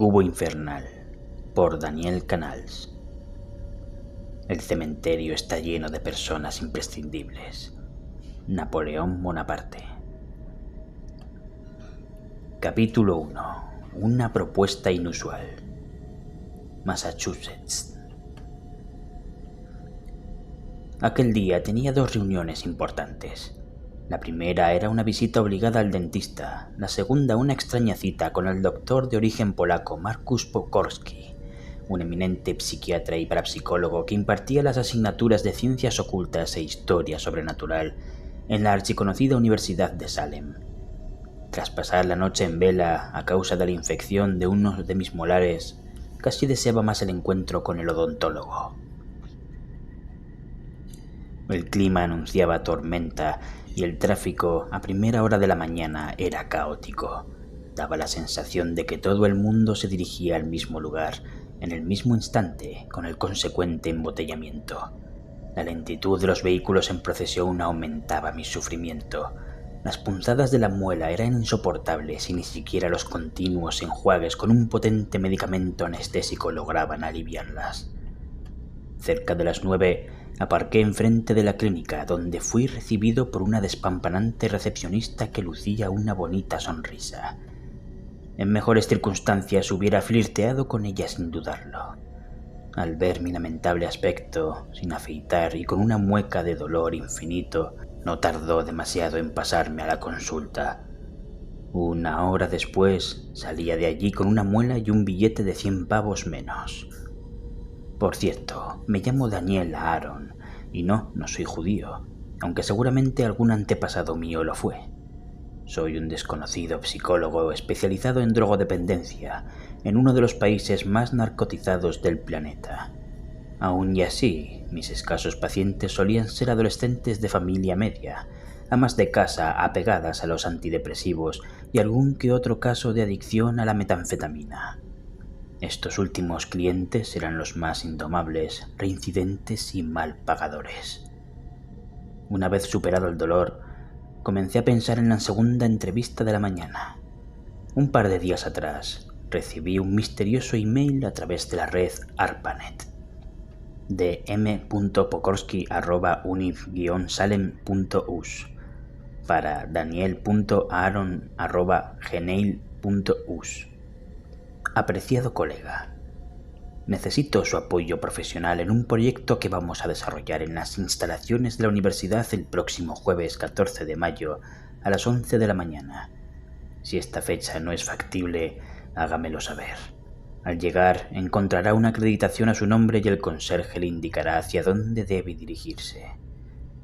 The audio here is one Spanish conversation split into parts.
Cubo infernal, por Daniel Canals. El cementerio está lleno de personas imprescindibles. Napoleón Bonaparte. Capítulo 1. Una propuesta inusual. Massachusetts. Aquel día tenía dos reuniones importantes. La primera era una visita obligada al dentista, la segunda una extraña cita con el doctor de origen polaco Markus Pokorski, un eminente psiquiatra y parapsicólogo que impartía las asignaturas de ciencias ocultas e historia sobrenatural en la archiconocida Universidad de Salem. Tras pasar la noche en vela a causa de la infección de uno de mis molares, casi deseaba más el encuentro con el odontólogo. El clima anunciaba tormenta y el tráfico a primera hora de la mañana era caótico. Daba la sensación de que todo el mundo se dirigía al mismo lugar, en el mismo instante, con el consecuente embotellamiento. La lentitud de los vehículos en procesión aumentaba mi sufrimiento. Las punzadas de la muela eran insoportables y ni siquiera los continuos enjuagues con un potente medicamento anestésico lograban aliviarlas. Cerca de las 9 aparqué enfrente de la clínica, donde fui recibido por una despampanante recepcionista que lucía una bonita sonrisa. En mejores circunstancias hubiera flirteado con ella sin dudarlo. Al ver mi lamentable aspecto, sin afeitar y con una mueca de dolor infinito, no tardó demasiado en pasarme a la consulta. Una hora después salía de allí con una muela y un billete de 100 pavos menos. Por cierto, me llamo Daniel Aaron y no soy judío, aunque seguramente algún antepasado mío lo fue. Soy un desconocido psicólogo especializado en drogodependencia en uno de los países más narcotizados del planeta. Aun y así, mis escasos pacientes solían ser adolescentes de familia media, amas de casa apegadas a los antidepresivos y algún que otro caso de adicción a la metanfetamina. Estos últimos clientes eran los más indomables, reincidentes y mal pagadores. Una vez superado el dolor, comencé a pensar en la segunda entrevista de la mañana. Un par de días atrás, recibí un misterioso email a través de la red ARPANET de m.pokorski@univ-salem.us para daniel.aaron@gmail.us. Apreciado colega, necesito su apoyo profesional en un proyecto que vamos a desarrollar en las instalaciones de la universidad el próximo jueves 14 de mayo a las 11 de la mañana. Si esta fecha no es factible, hágamelo saber. Al llegar, encontrará una acreditación a su nombre y el conserje le indicará hacia dónde debe dirigirse.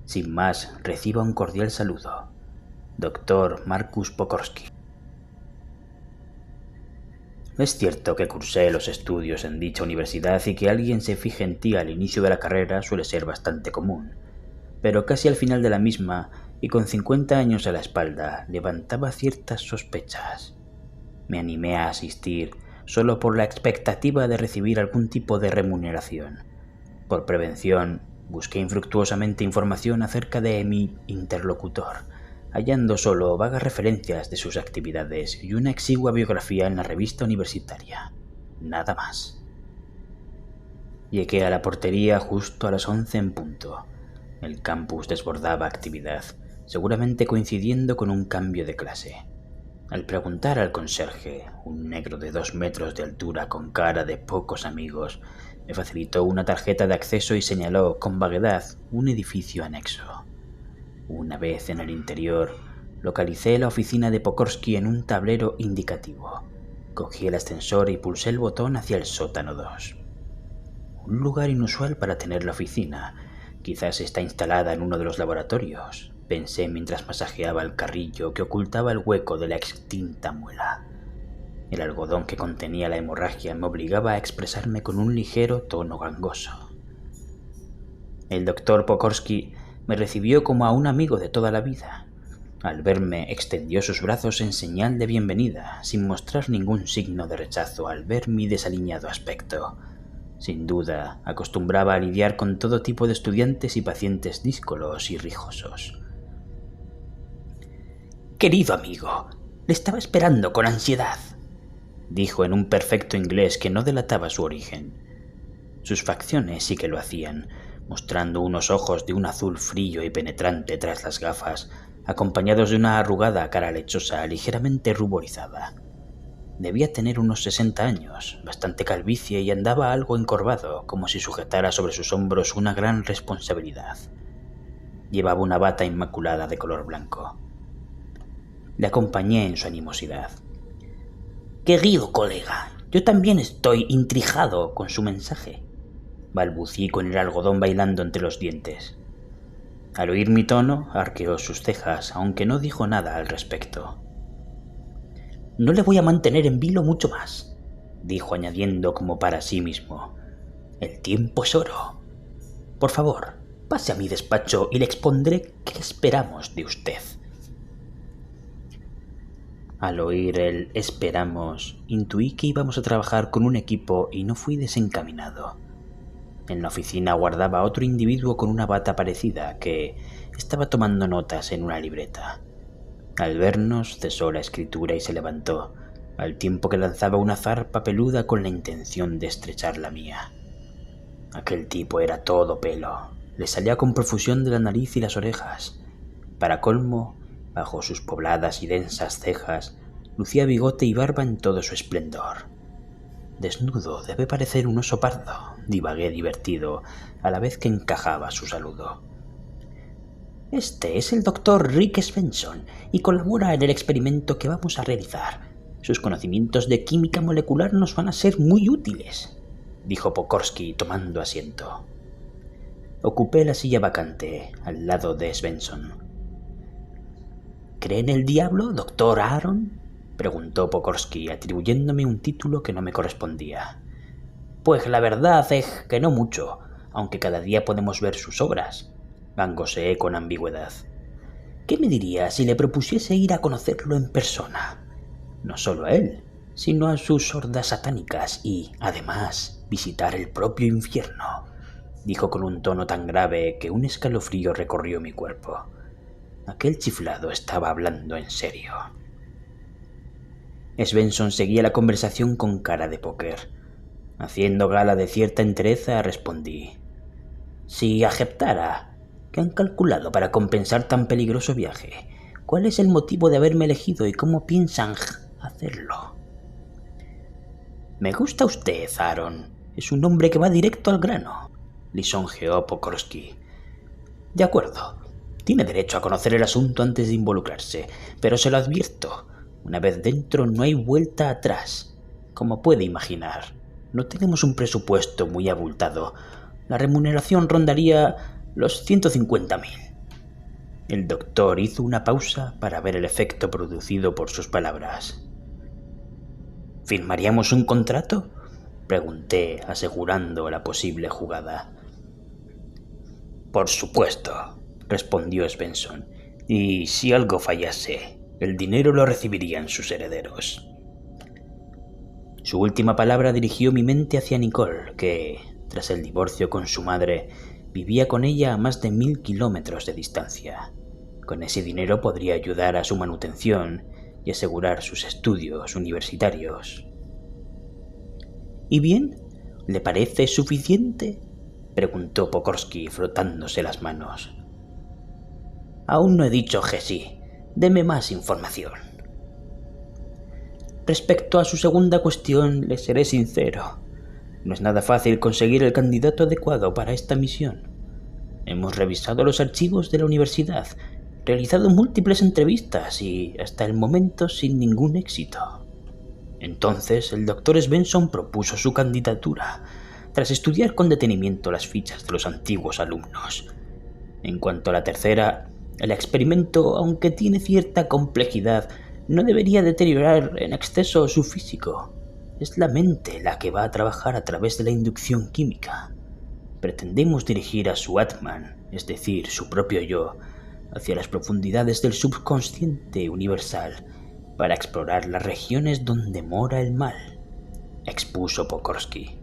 Sin más, reciba un cordial saludo. Dr. Markus Pokorski. Es cierto que cursé los estudios en dicha universidad y que alguien se fije en ti al inicio de la carrera suele ser bastante común, pero casi al final de la misma, y con 50 años a la espalda, levantaba ciertas sospechas. Me animé a asistir solo por la expectativa de recibir algún tipo de remuneración. Por prevención, busqué infructuosamente información acerca de mi interlocutor, hallando solo vagas referencias de sus actividades y una exigua biografía en la revista universitaria. Nada más. Llegué a la portería justo a las 11 en punto. El campus desbordaba actividad, seguramente coincidiendo con un cambio de clase. Al preguntar al conserje, un negro de 2 metros de altura con cara de pocos amigos, me facilitó una tarjeta de acceso y señaló con vaguedad un edificio anexo. Una vez en el interior, localicé la oficina de Pokorski en un tablero indicativo. Cogí el ascensor y pulsé el botón hacia el sótano 2. Un lugar inusual para tener la oficina. Quizás está instalada en uno de los laboratorios, pensé mientras masajeaba el carrillo que ocultaba el hueco de la extinta muela. El algodón que contenía la hemorragia me obligaba a expresarme con un ligero tono gangoso. El doctor Pokorski me recibió como a un amigo de toda la vida. Al verme, extendió sus brazos en señal de bienvenida, sin mostrar ningún signo de rechazo al ver mi desaliñado aspecto. Sin duda, acostumbraba a lidiar con todo tipo de estudiantes y pacientes díscolos y rijosos. «Querido amigo, le estaba esperando con ansiedad». dijo en un perfecto inglés que no delataba su origen. Sus facciones sí que lo hacían, mostrando unos ojos de un azul frío y penetrante tras las gafas, acompañados de una arrugada cara lechosa ligeramente ruborizada. Debía tener unos 60 años, bastante calvicie y andaba algo encorvado, como si sujetara sobre sus hombros una gran responsabilidad. Llevaba una bata inmaculada de color blanco. Le acompañé en su animosidad. «Querido colega, yo también estoy intrigado con su mensaje», balbucí con el algodón bailando entre los dientes. Al oír mi tono, arqueó sus cejas, aunque no dijo nada al respecto. «No le voy a mantener en vilo mucho más», dijo añadiendo como para sí mismo. «El tiempo es oro. Por favor, pase a mi despacho y le expondré qué esperamos de usted». Al oír el «esperamos», intuí que íbamos a trabajar con un equipo y no fui desencaminado. En la oficina aguardaba otro individuo con una bata parecida que estaba tomando notas en una libreta. Al vernos cesó la escritura y se levantó, al tiempo que lanzaba una zarpa peluda con la intención de estrechar la mía. Aquel tipo era todo pelo, le salía con profusión de la nariz y las orejas. Para colmo, bajo sus pobladas y densas cejas, lucía bigote y barba en todo su esplendor. «Desnudo debe parecer un oso pardo», divagué divertido, a la vez que encajaba su saludo. «Este es el Dr. Rick Svensson y colabora en el experimento que vamos a realizar. Sus conocimientos de química molecular nos van a ser muy útiles», dijo Pokorsky tomando asiento. Ocupé la silla vacante al lado de Svensson. «¿Cree en el diablo, Dr. Aaron?», preguntó Pokorsky, atribuyéndome un título que no me correspondía. «Pues la verdad es que no mucho, aunque cada día podemos ver sus obras», gangoseé con ambigüedad. «¿Qué me diría si le propusiese ir a conocerlo en persona? No solo a él, sino a sus hordas satánicas y, además, visitar el propio infierno», dijo con un tono tan grave que un escalofrío recorrió mi cuerpo. Aquel chiflado estaba hablando en serio. Svensson seguía la conversación con cara de póker. Haciendo gala de cierta entereza, respondí. «Si aceptara, ¿qué han calculado para compensar tan peligroso viaje? ¿Cuál es el motivo de haberme elegido y cómo piensan hacerlo?» «Me gusta usted, Aaron. Es un hombre que va directo al grano», lisonjeó Pokorsky. «De acuerdo. Tiene derecho a conocer el asunto antes de involucrarse, pero se lo advierto. Una vez dentro no hay vuelta atrás. Como puede imaginar, no tenemos un presupuesto muy abultado. La remuneración rondaría los 150.000. El doctor hizo una pausa para ver el efecto producido por sus palabras. «¿Firmaríamos un contrato?», pregunté, asegurando la posible jugada. «Por supuesto», respondió Svensson, «y si algo fallase, el dinero lo recibirían sus herederos». Su última palabra dirigió mi mente hacia Nicole, que, tras el divorcio con su madre, vivía con ella a más de 1000 kilómetros de distancia. Con ese dinero podría ayudar a su manutención y asegurar sus estudios universitarios. «¿Y bien? ¿Le parece suficiente?», preguntó Pokorsky frotándose las manos. «Aún no he dicho que sí. Deme más información». «Respecto a su segunda cuestión, le seré sincero. No es nada fácil conseguir el candidato adecuado para esta misión. Hemos revisado los archivos de la universidad, realizado múltiples entrevistas y, hasta el momento, sin ningún éxito. Entonces, el Dr. Svensson propuso su candidatura, tras estudiar con detenimiento las fichas de los antiguos alumnos. En cuanto a la tercera, el experimento, aunque tiene cierta complejidad, no debería deteriorar en exceso su físico. Es la mente la que va a trabajar a través de la inducción química. Pretendemos dirigir a su Atman, es decir, su propio yo, hacia las profundidades del subconsciente universal, para explorar las regiones donde mora el mal», expuso Pokorsky.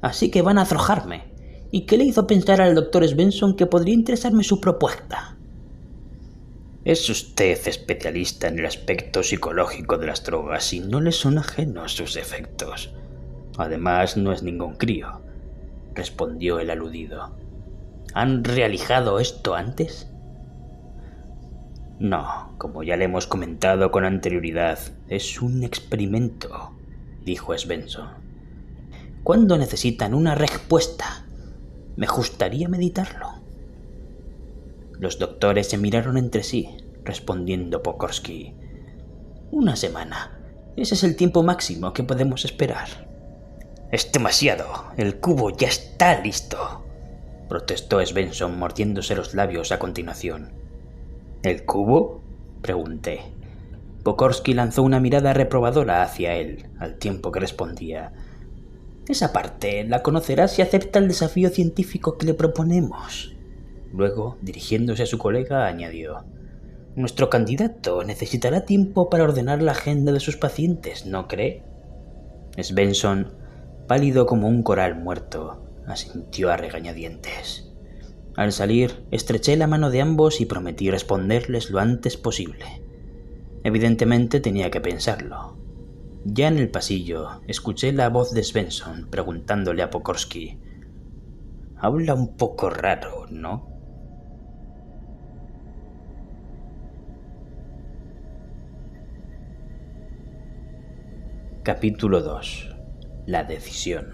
«Así que van a aflojarme. ¿Y qué le hizo pensar al Dr. Svensson que podría interesarme su propuesta?». Es usted especialista en el aspecto psicológico de las drogas y no le son ajenos sus efectos. Además, no es ningún crío, respondió el aludido. ¿Han realizado esto antes? No, como ya le hemos comentado con anterioridad, es un experimento, dijo Svensson. ¿Cuándo necesitan una respuesta? Me gustaría meditarlo. Los doctores se miraron entre sí, respondiendo Pokorsky. Una semana. Ese es el tiempo máximo que podemos esperar. Es demasiado. El cubo ya está listo, protestó Svensson mordiéndose los labios a continuación. ¿El cubo?, pregunté. Pokorsky lanzó una mirada reprobadora hacia él, al tiempo que respondía. Esa parte la conocerá si acepta el desafío científico que le proponemos. Luego, dirigiéndose a su colega, añadió. Nuestro candidato necesitará tiempo para ordenar la agenda de sus pacientes, ¿no cree? Svensson, pálido como un coral muerto, asintió a regañadientes. Al salir, estreché la mano de ambos y prometí responderles lo antes posible. Evidentemente tenía que pensarlo. Ya en el pasillo, escuché la voz de Svensson preguntándole a Pokorsky. Habla un poco raro, ¿no? Capítulo 2. La decisión.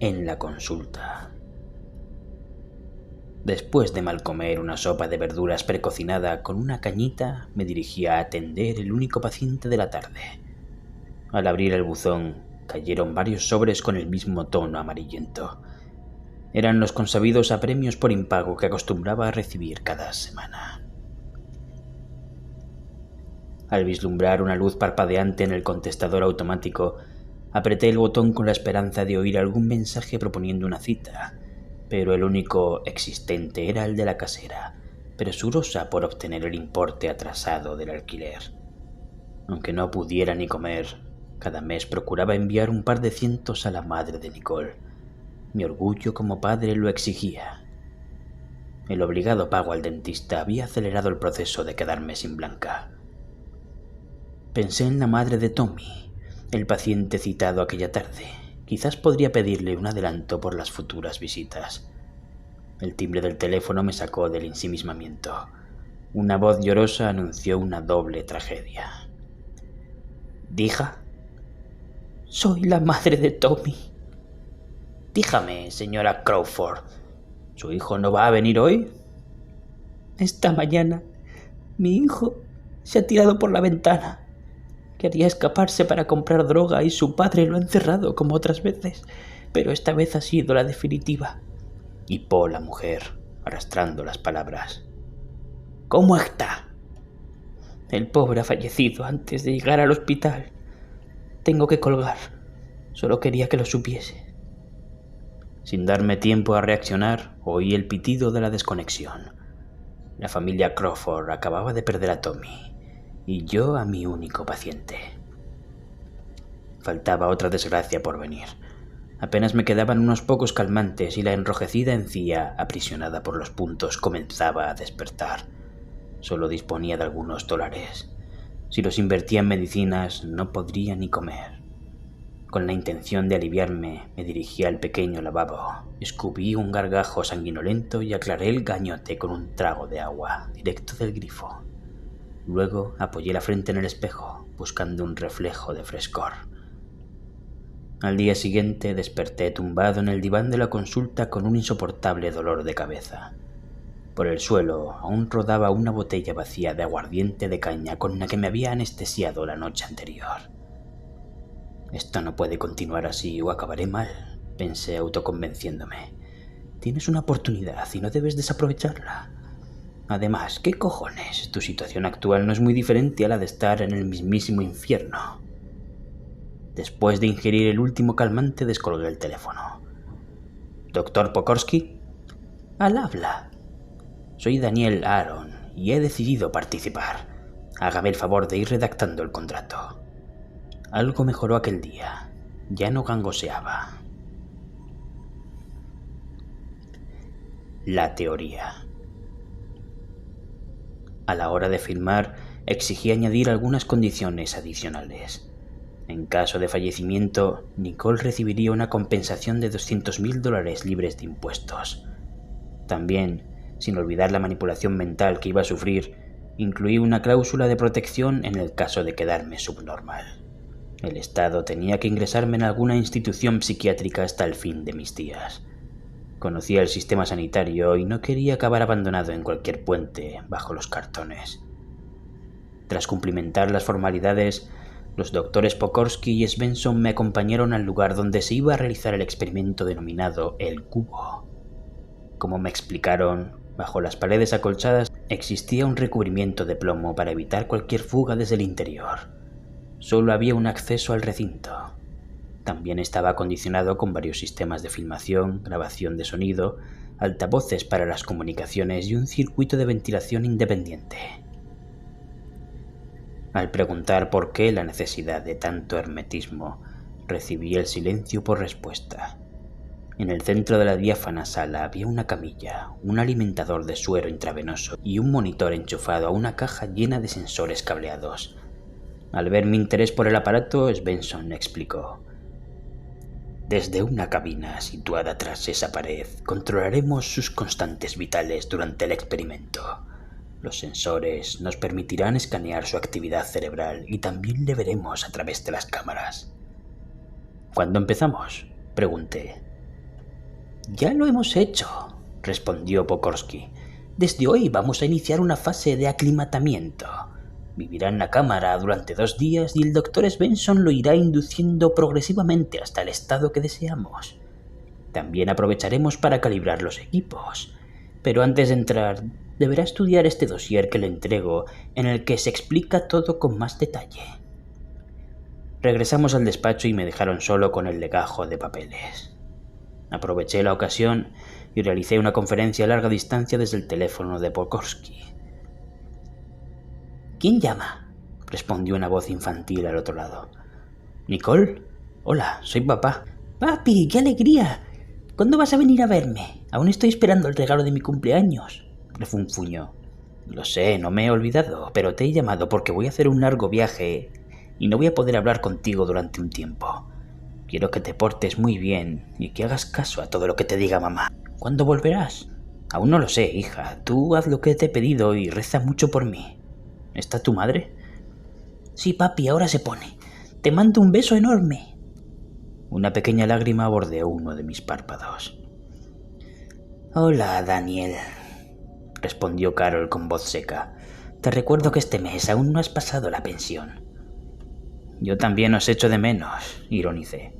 En la consulta. Después de mal comer una sopa de verduras precocinada con una cañita, me dirigí a atender el único paciente de la tarde. Al abrir el buzón, cayeron varios sobres con el mismo tono amarillento. Eran los consabidos apremios por impago que acostumbraba a recibir cada semana. Al vislumbrar una luz parpadeante en el contestador automático, apreté el botón con la esperanza de oír algún mensaje proponiendo una cita, pero el único existente era el de la casera, presurosa por obtener el importe atrasado del alquiler. Aunque no pudiera ni comer, cada mes procuraba enviar un par de cientos a la madre de Nicole. Mi orgullo como padre lo exigía. El obligado pago al dentista había acelerado el proceso de quedarme sin Blanca. Pensé en la madre de Tommy, el paciente citado aquella tarde. Quizás podría pedirle un adelanto por las futuras visitas. El timbre del teléfono me sacó del ensimismamiento. Una voz llorosa anunció una doble tragedia. ¿Dija? Soy la madre de Tommy. Dígame, señora Crawford, ¿su hijo no va a venir hoy? Esta mañana, mi hijo se ha tirado por la ventana. Quería escaparse para comprar droga y su padre lo ha encerrado como otras veces, pero esta vez ha sido la definitiva. Hipó la mujer, arrastrando las palabras. ¿Cómo está? El pobre ha fallecido antes de llegar al hospital. Tengo que colgar. Solo quería que lo supiese. Sin darme tiempo a reaccionar, oí el pitido de la desconexión. La familia Crawford acababa de perder a Tommy, y yo a mi único paciente. Faltaba otra desgracia por venir. Apenas me quedaban unos pocos calmantes y la enrojecida encía, aprisionada por los puntos, comenzaba a despertar. Solo disponía de algunos $. Si los invertía en medicinas, no podría ni comer. Con la intención de aliviarme, me dirigí al pequeño lavabo, escupí un gargajo sanguinolento y aclaré el gañote con un trago de agua, directo del grifo. Luego apoyé la frente en el espejo, buscando un reflejo de frescor. Al día siguiente desperté tumbado en el diván de la consulta con un insoportable dolor de cabeza. Por el suelo aún rodaba una botella vacía de aguardiente de caña con la que me había anestesiado la noche anterior. Esto no puede continuar así o acabaré mal, pensé autoconvenciéndome. Tienes una oportunidad y no debes desaprovecharla. Además, ¿qué cojones? Tu situación actual no es muy diferente a la de estar en el mismísimo infierno. Después de ingerir el último calmante, descolgué el teléfono. ¿Doctor Pokorsky? Al habla. Soy Daniel Aaron y he decidido participar. Hágame el favor de ir redactando el contrato. Algo mejoró aquel día. Ya no gangoseaba. La teoría. A la hora de firmar, exigía añadir algunas condiciones adicionales. En caso de fallecimiento, Nicole recibiría una compensación de $200.000 libres de impuestos. También, sin olvidar la manipulación mental que iba a sufrir, incluí una cláusula de protección en el caso de quedarme subnormal. El Estado tenía que ingresarme en alguna institución psiquiátrica hasta el fin de mis días. Conocía el sistema sanitario y no quería acabar abandonado en cualquier puente bajo los cartones. Tras cumplimentar las formalidades, los doctores Pokorsky y Svensson me acompañaron al lugar donde se iba a realizar el experimento denominado el cubo. Como me explicaron, bajo las paredes acolchadas existía un recubrimiento de plomo para evitar cualquier fuga desde el interior. Solo había un acceso al recinto. También estaba acondicionado con varios sistemas de filmación, grabación de sonido, altavoces para las comunicaciones y un circuito de ventilación independiente. Al preguntar por qué la necesidad de tanto hermetismo, recibí el silencio por respuesta. En el centro de la diáfana sala había una camilla, un alimentador de suero intravenoso y un monitor enchufado a una caja llena de sensores cableados. Al ver mi interés por el aparato, Svensson explicó: desde una cabina situada tras esa pared, controlaremos sus constantes vitales durante el experimento. Los sensores nos permitirán escanear su actividad cerebral y también le veremos a través de las cámaras. ¿Cuándo empezamos?, pregunté. Ya lo hemos hecho, respondió Pokorsky. Desde hoy vamos a iniciar una fase de aclimatamiento. Vivirá en la cámara durante 2 días y el Dr. Svensson lo irá induciendo progresivamente hasta el estado que deseamos. También aprovecharemos para calibrar los equipos. Pero antes de entrar, deberá estudiar este dossier que le entrego, en el que se explica todo con más detalle. Regresamos al despacho y me dejaron solo con el legajo de papeles. Aproveché la ocasión y realicé una conferencia a larga distancia desde el teléfono de Pokorsky. ¿Quién llama?, respondió una voz infantil al otro lado. ¿Nicole? Hola, soy papá. Papi, qué alegría. ¿Cuándo vas a venir a verme? Aún estoy esperando el regalo de mi cumpleaños, refunfuñó. Lo sé, no me he olvidado, pero te he llamado porque voy a hacer un largo viaje y no voy a poder hablar contigo durante un tiempo. Quiero que te portes muy bien y que hagas caso a todo lo que te diga mamá. ¿Cuándo volverás? Aún no lo sé, hija. Tú haz lo que te he pedido y reza mucho por mí. ¿Está tu madre? Sí, papi, ahora se pone. Te mando un beso enorme. Una pequeña lágrima bordeó uno de mis párpados. Hola, Daniel, respondió Carol con voz seca. Te recuerdo que este mes aún no has pasado la pensión. Yo también os echo de menos, ironicé.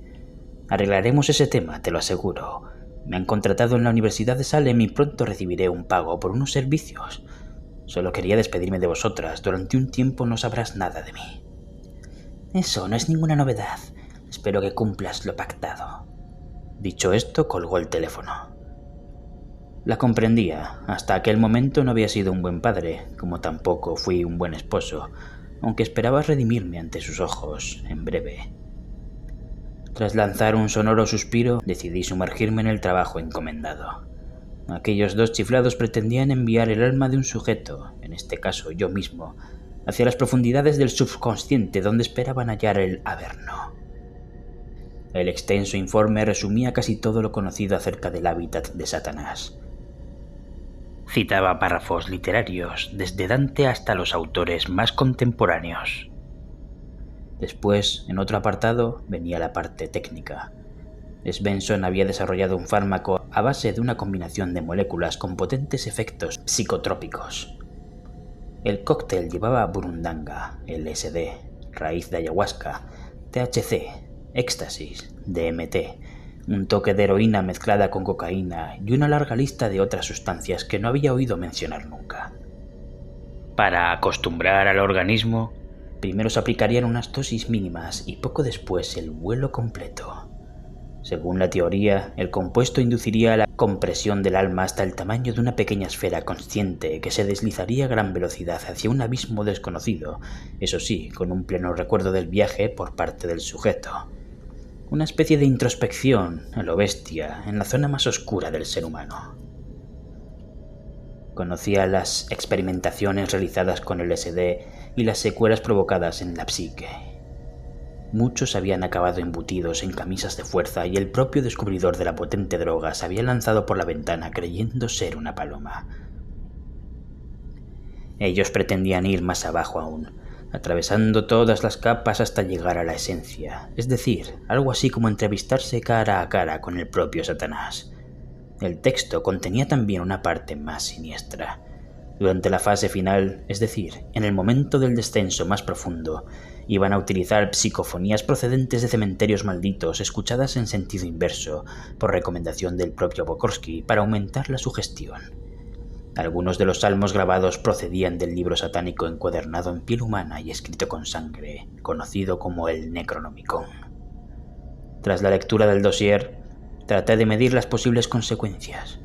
Arreglaremos ese tema, te lo aseguro. Me han contratado en la Universidad de Salem y pronto recibiré un pago por unos servicios. Solo quería despedirme de vosotras. Durante un tiempo no sabrás nada de mí. Eso no es ninguna novedad. Espero que cumplas lo pactado. Dicho esto, colgó el teléfono. La comprendía. Hasta aquel momento no había sido un buen padre, como tampoco fui un buen esposo, aunque esperaba redimirme ante sus ojos en breve. Tras lanzar un sonoro suspiro, decidí sumergirme en el trabajo encomendado. Aquellos 2 chiflados pretendían enviar el alma de un sujeto, en este caso yo mismo, hacia las profundidades del subconsciente donde esperaban hallar el Averno. El extenso informe resumía casi todo lo conocido acerca del hábitat de Satanás. Citaba párrafos literarios, desde Dante hasta los autores más contemporáneos. Después, en otro apartado, venía la parte técnica. Svensson había desarrollado un fármaco a base de una combinación de moléculas con potentes efectos psicotrópicos. El cóctel llevaba burundanga, LSD, raíz de ayahuasca, THC, éxtasis, DMT, un toque de heroína mezclada con cocaína y una larga lista de otras sustancias que no había oído mencionar nunca. Para acostumbrar al organismo, primero se aplicarían unas dosis mínimas y poco después el vuelo completo. Según la teoría, el compuesto induciría la compresión del alma hasta el tamaño de una pequeña esfera consciente que se deslizaría a gran velocidad hacia un abismo desconocido, eso sí, con un pleno recuerdo del viaje por parte del sujeto. Una especie de introspección, a lo bestia, en la zona más oscura del ser humano. Conocía las experimentaciones realizadas con el LSD y las secuelas provocadas en la psique. Muchos habían acabado embutidos en camisas de fuerza y el propio descubridor de la potente droga se había lanzado por la ventana creyendo ser una paloma. Ellos pretendían ir más abajo aún, atravesando todas las capas hasta llegar a la esencia, es decir, algo así como entrevistarse cara a cara con el propio Satanás. El texto contenía también una parte más siniestra. Durante la fase final, es decir, en el momento del descenso más profundo, iban a utilizar psicofonías procedentes de cementerios malditos escuchadas en sentido inverso, por recomendación del propio Pokorsky, para aumentar la sugestión. Algunos de los salmos grabados procedían del libro satánico encuadernado en piel humana y escrito con sangre, conocido como el Necronomicon. Tras la lectura del dossier, traté de medir las posibles consecuencias.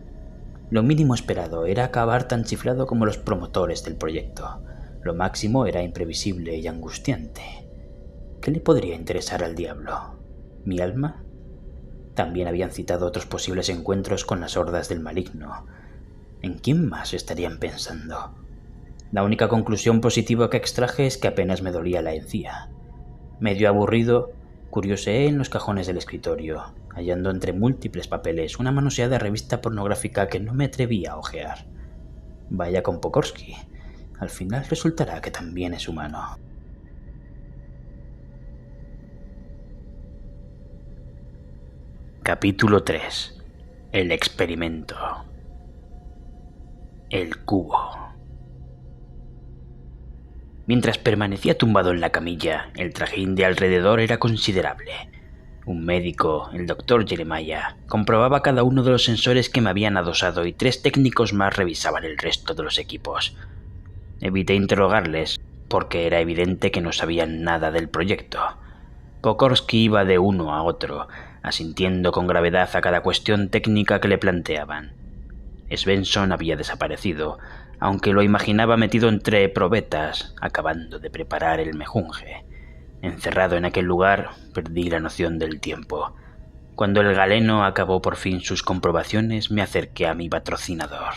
Lo mínimo esperado era acabar tan chiflado como los promotores del proyecto. Lo máximo era imprevisible y angustiante. ¿Qué le podría interesar al diablo? ¿Mi alma? También habían citado otros posibles encuentros con las hordas del maligno. ¿En quién más estarían pensando? La única conclusión positiva que extraje es que apenas me dolía la encía. Medio aburrido, curioseé en los cajones del escritorio, hallando entre múltiples papeles una manoseada revista pornográfica que no me atrevía a hojear. Vaya con Pokorsky, al final resultará que también es humano. Capítulo 3. El experimento. El cubo. Mientras permanecía tumbado en la camilla, el trajín de alrededor era considerable. Un médico, el doctor Jeremiah, comprobaba cada uno de los sensores que me habían adosado y 3 técnicos más revisaban el resto de los equipos. Evité interrogarles, porque era evidente que no sabían nada del proyecto. Pokorsky iba de uno a otro, asintiendo con gravedad a cada cuestión técnica que le planteaban. Svensson había desaparecido, aunque lo imaginaba metido entre probetas, acabando de preparar el mejunje. Encerrado en aquel lugar, perdí la noción del tiempo. Cuando el galeno acabó por fin sus comprobaciones, me acerqué a mi patrocinador.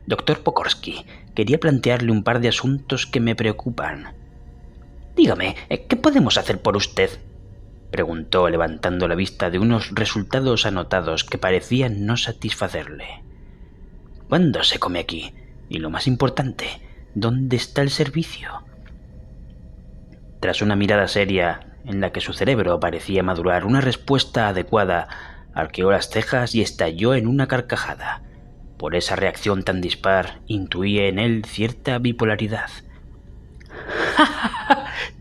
Doctor Pokorsky, quería plantearle un par de asuntos que me preocupan. Dígame, ¿qué podemos hacer por usted?, preguntó levantando la vista de unos resultados anotados que parecían no satisfacerle. ¿Cuándo se come aquí? Y lo más importante, ¿dónde está el servicio? Tras una mirada seria, en la que su cerebro parecía madurar una respuesta adecuada, arqueó las cejas y estalló en una carcajada. Por esa reacción tan dispar, intuí en él cierta bipolaridad.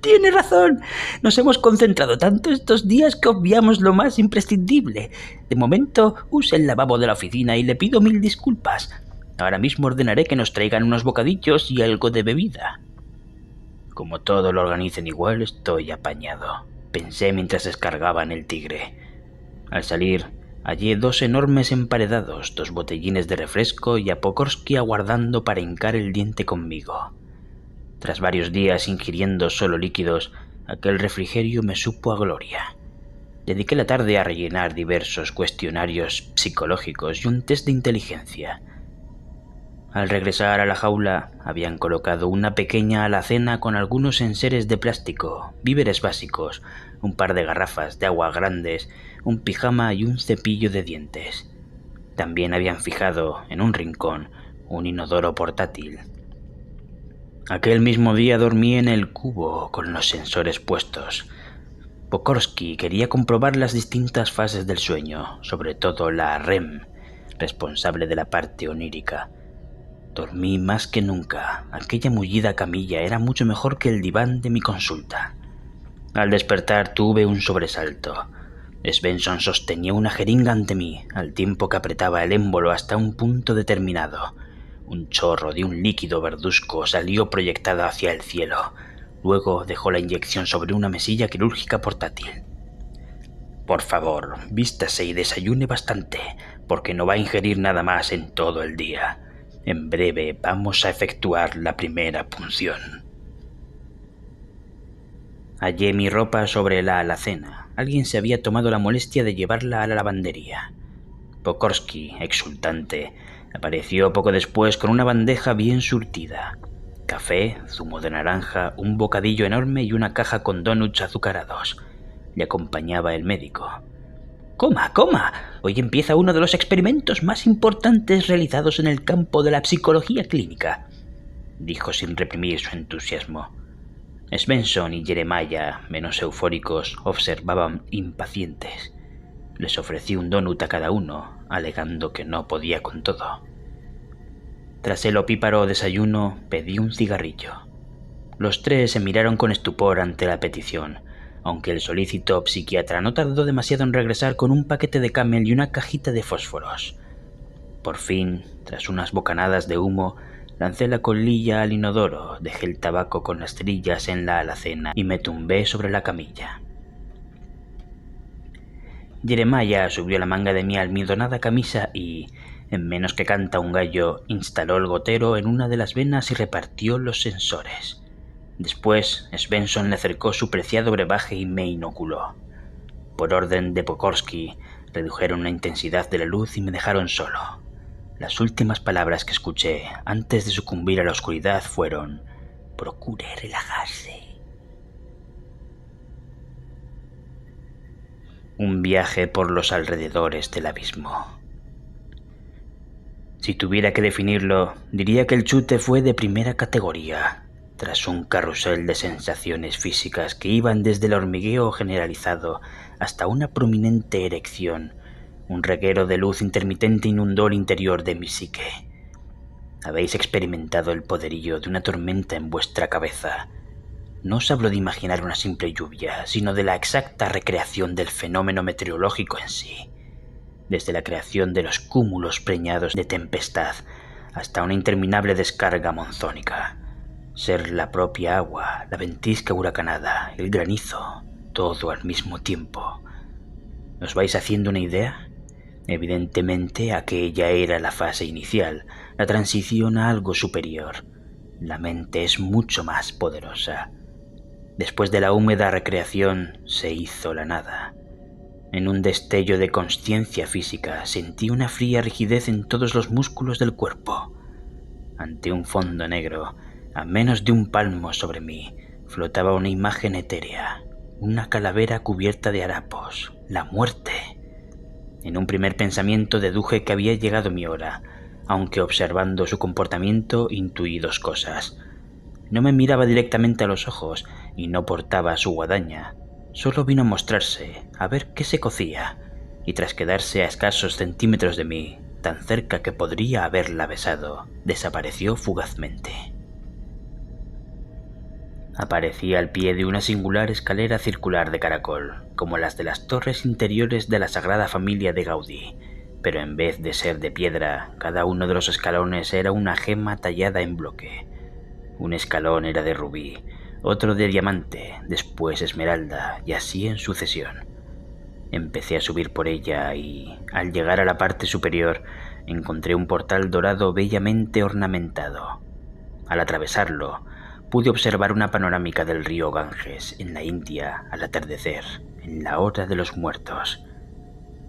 Tiene razón. Nos hemos concentrado tanto estos días que obviamos lo más imprescindible. De momento, use el lavabo de la oficina y le pido 1000 disculpas. Ahora mismo ordenaré que nos traigan unos bocadillos y algo de bebida. Como todo lo organicen igual, estoy apañado, pensé mientras descargaban el Tigre. Al salir, hallé 2 enormes emparedados, 2 botellines de refresco y a Pokorsky aguardando para hincar el diente conmigo. Tras varios días ingiriendo solo líquidos, aquel refrigerio me supo a gloria. Dediqué la tarde a rellenar diversos cuestionarios psicológicos y un test de inteligencia. Al regresar a la jaula, habían colocado una pequeña alacena con algunos enseres de plástico, víveres básicos, un par de garrafas de agua grandes, un pijama y un cepillo de dientes. También habían fijado, en un rincón, un inodoro portátil. Aquel mismo día dormí en el cubo con los sensores puestos. Pokorsky quería comprobar las distintas fases del sueño, sobre todo la REM, responsable de la parte onírica. Dormí más que nunca. Aquella mullida camilla era mucho mejor que el diván de mi consulta. Al despertar tuve un sobresalto. Svensson sostenía una jeringa ante mí, al tiempo que apretaba el émbolo hasta un punto determinado. Un chorro de un líquido verduzco salió proyectado hacia el cielo. Luego dejó la inyección sobre una mesilla quirúrgica portátil. Por favor, vístase y desayune bastante, porque no va a ingerir nada más en todo el día. En breve vamos a efectuar la primera punción. Hallé mi ropa sobre la alacena. Alguien se había tomado la molestia de llevarla a la lavandería. Pokorsky, exultante, Apareció poco después con una bandeja bien surtida. Café, zumo de naranja, un bocadillo enorme y una caja con donuts azucarados. Le acompañaba el médico. «Coma, coma. Hoy empieza uno de los experimentos más importantes realizados en el campo de la psicología clínica», dijo sin reprimir su entusiasmo. Svensson y Jeremiah, menos eufóricos, observaban impacientes. Les ofrecí un donut a cada uno, alegando que no podía con todo. Tras el opíparo desayuno, pedí un cigarrillo. Los tres se miraron con estupor ante la petición, aunque el solícito psiquiatra no tardó demasiado en regresar con un paquete de Camel y una cajita de fósforos. Por fin, tras unas bocanadas de humo, lancé la colilla al inodoro, dejé el tabaco con las cerillas en la alacena y me tumbé sobre la camilla. Jeremiah subió la manga de mi almidonada camisa y, en menos que canta un gallo, instaló el gotero en una de las venas y repartió los sensores. Después, Svensson le acercó su preciado brebaje y me inoculó. Por orden de Pokorsky, redujeron la intensidad de la luz y me dejaron solo. Las últimas palabras que escuché antes de sucumbir a la oscuridad fueron: «Procure relajarse». Un viaje por los alrededores del abismo. Si tuviera que definirlo, diría que el chute fue de primera categoría. Tras un carrusel de sensaciones físicas que iban desde el hormigueo generalizado hasta una prominente erección, un reguero de luz intermitente inundó el interior de mi psique. Habéis experimentado el poderío de una tormenta en vuestra cabeza. No os hablo de imaginar una simple lluvia, sino de la exacta recreación del fenómeno meteorológico en sí. Desde la creación de los cúmulos preñados de tempestad hasta una interminable descarga monzónica. Ser la propia agua, la ventisca huracanada, el granizo, todo al mismo tiempo. ¿Os vais haciendo una idea? Evidentemente aquella era la fase inicial, la transición a algo superior. La mente es mucho más poderosa. Después de la húmeda recreación se hizo la nada. En un destello de consciencia física sentí una fría rigidez en todos los músculos del cuerpo. Ante un fondo negro, a menos de un palmo sobre mí, flotaba una imagen etérea, una calavera cubierta de harapos, la muerte. En un primer pensamiento deduje que había llegado mi hora, aunque observando su comportamiento intuí dos cosas. No me miraba directamente a los ojos y no portaba su guadaña. Solo vino a mostrarse, a ver qué se cocía, y tras quedarse a escasos centímetros de mí, tan cerca que podría haberla besado, desapareció fugazmente. Aparecía al pie de una singular escalera circular de caracol, como las de las torres interiores de la Sagrada Familia de Gaudí, pero en vez de ser de piedra, cada uno de los escalones era una gema tallada en bloque. Un escalón era de rubí, otro de diamante, después esmeralda, y así en sucesión. Empecé a subir por ella y, al llegar a la parte superior, encontré un portal dorado bellamente ornamentado. Al atravesarlo, pude observar una panorámica del río Ganges, en la India, al atardecer, en la hora de los muertos.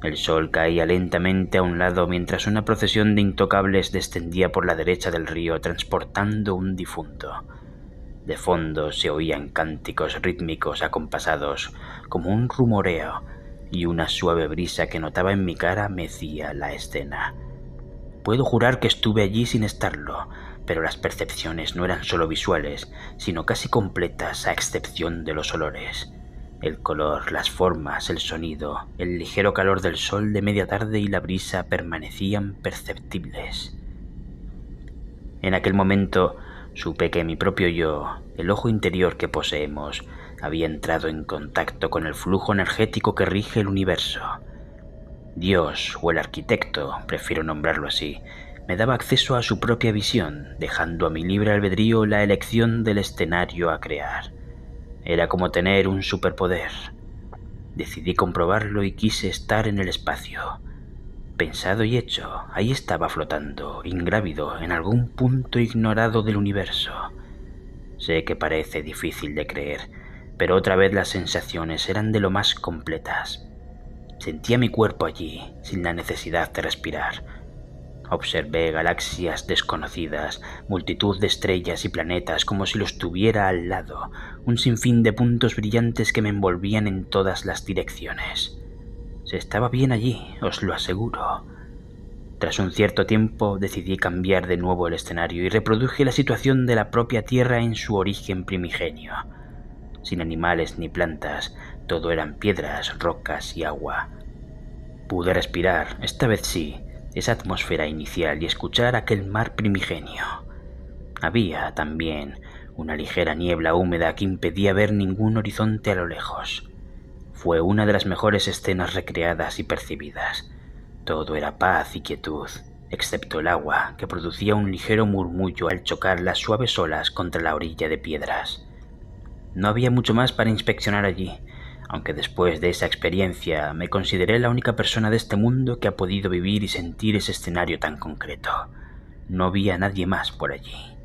El sol caía lentamente a un lado mientras una procesión de intocables descendía por la derecha del río transportando un difunto. De fondo se oían cánticos rítmicos acompasados, como un rumoreo, y una suave brisa que notaba en mi cara mecía la escena. Puedo jurar que estuve allí sin estarlo, pero las percepciones no eran solo visuales, sino casi completas a excepción de los olores. El color, las formas, el sonido, el ligero calor del sol de media tarde y la brisa permanecían perceptibles. En aquel momento supe que mi propio yo, el ojo interior que poseemos, había entrado en contacto con el flujo energético que rige el universo. Dios, o el arquitecto, prefiero nombrarlo así, me daba acceso a su propia visión, dejando a mi libre albedrío la elección del escenario a crear. Era como tener un superpoder. Decidí comprobarlo y quise estar en el espacio. Pensado y hecho, ahí estaba flotando, ingrávido, en algún punto ignorado del universo. Sé que parece difícil de creer, pero otra vez las sensaciones eran de lo más completas. Sentía mi cuerpo allí, sin la necesidad de respirar. Observé galaxias desconocidas, multitud de estrellas y planetas como si los tuviera al lado, un sinfín de puntos brillantes que me envolvían en todas las direcciones. Se estaba bien allí, os lo aseguro. Tras un cierto tiempo decidí cambiar de nuevo el escenario y reproduje la situación de la propia Tierra en su origen primigenio. Sin animales ni plantas, todo eran piedras, rocas y agua. Pude respirar, esta vez sí, esa atmósfera inicial y escuchar aquel mar primigenio. Había también una ligera niebla húmeda que impedía ver ningún horizonte a lo lejos. Fue una de las mejores escenas recreadas y percibidas. Todo era paz y quietud, excepto el agua, que producía un ligero murmullo al chocar las suaves olas contra la orilla de piedras. No había mucho más para inspeccionar allí, aunque después de esa experiencia me consideré la única persona de este mundo que ha podido vivir y sentir ese escenario tan concreto. No había nadie más por allí.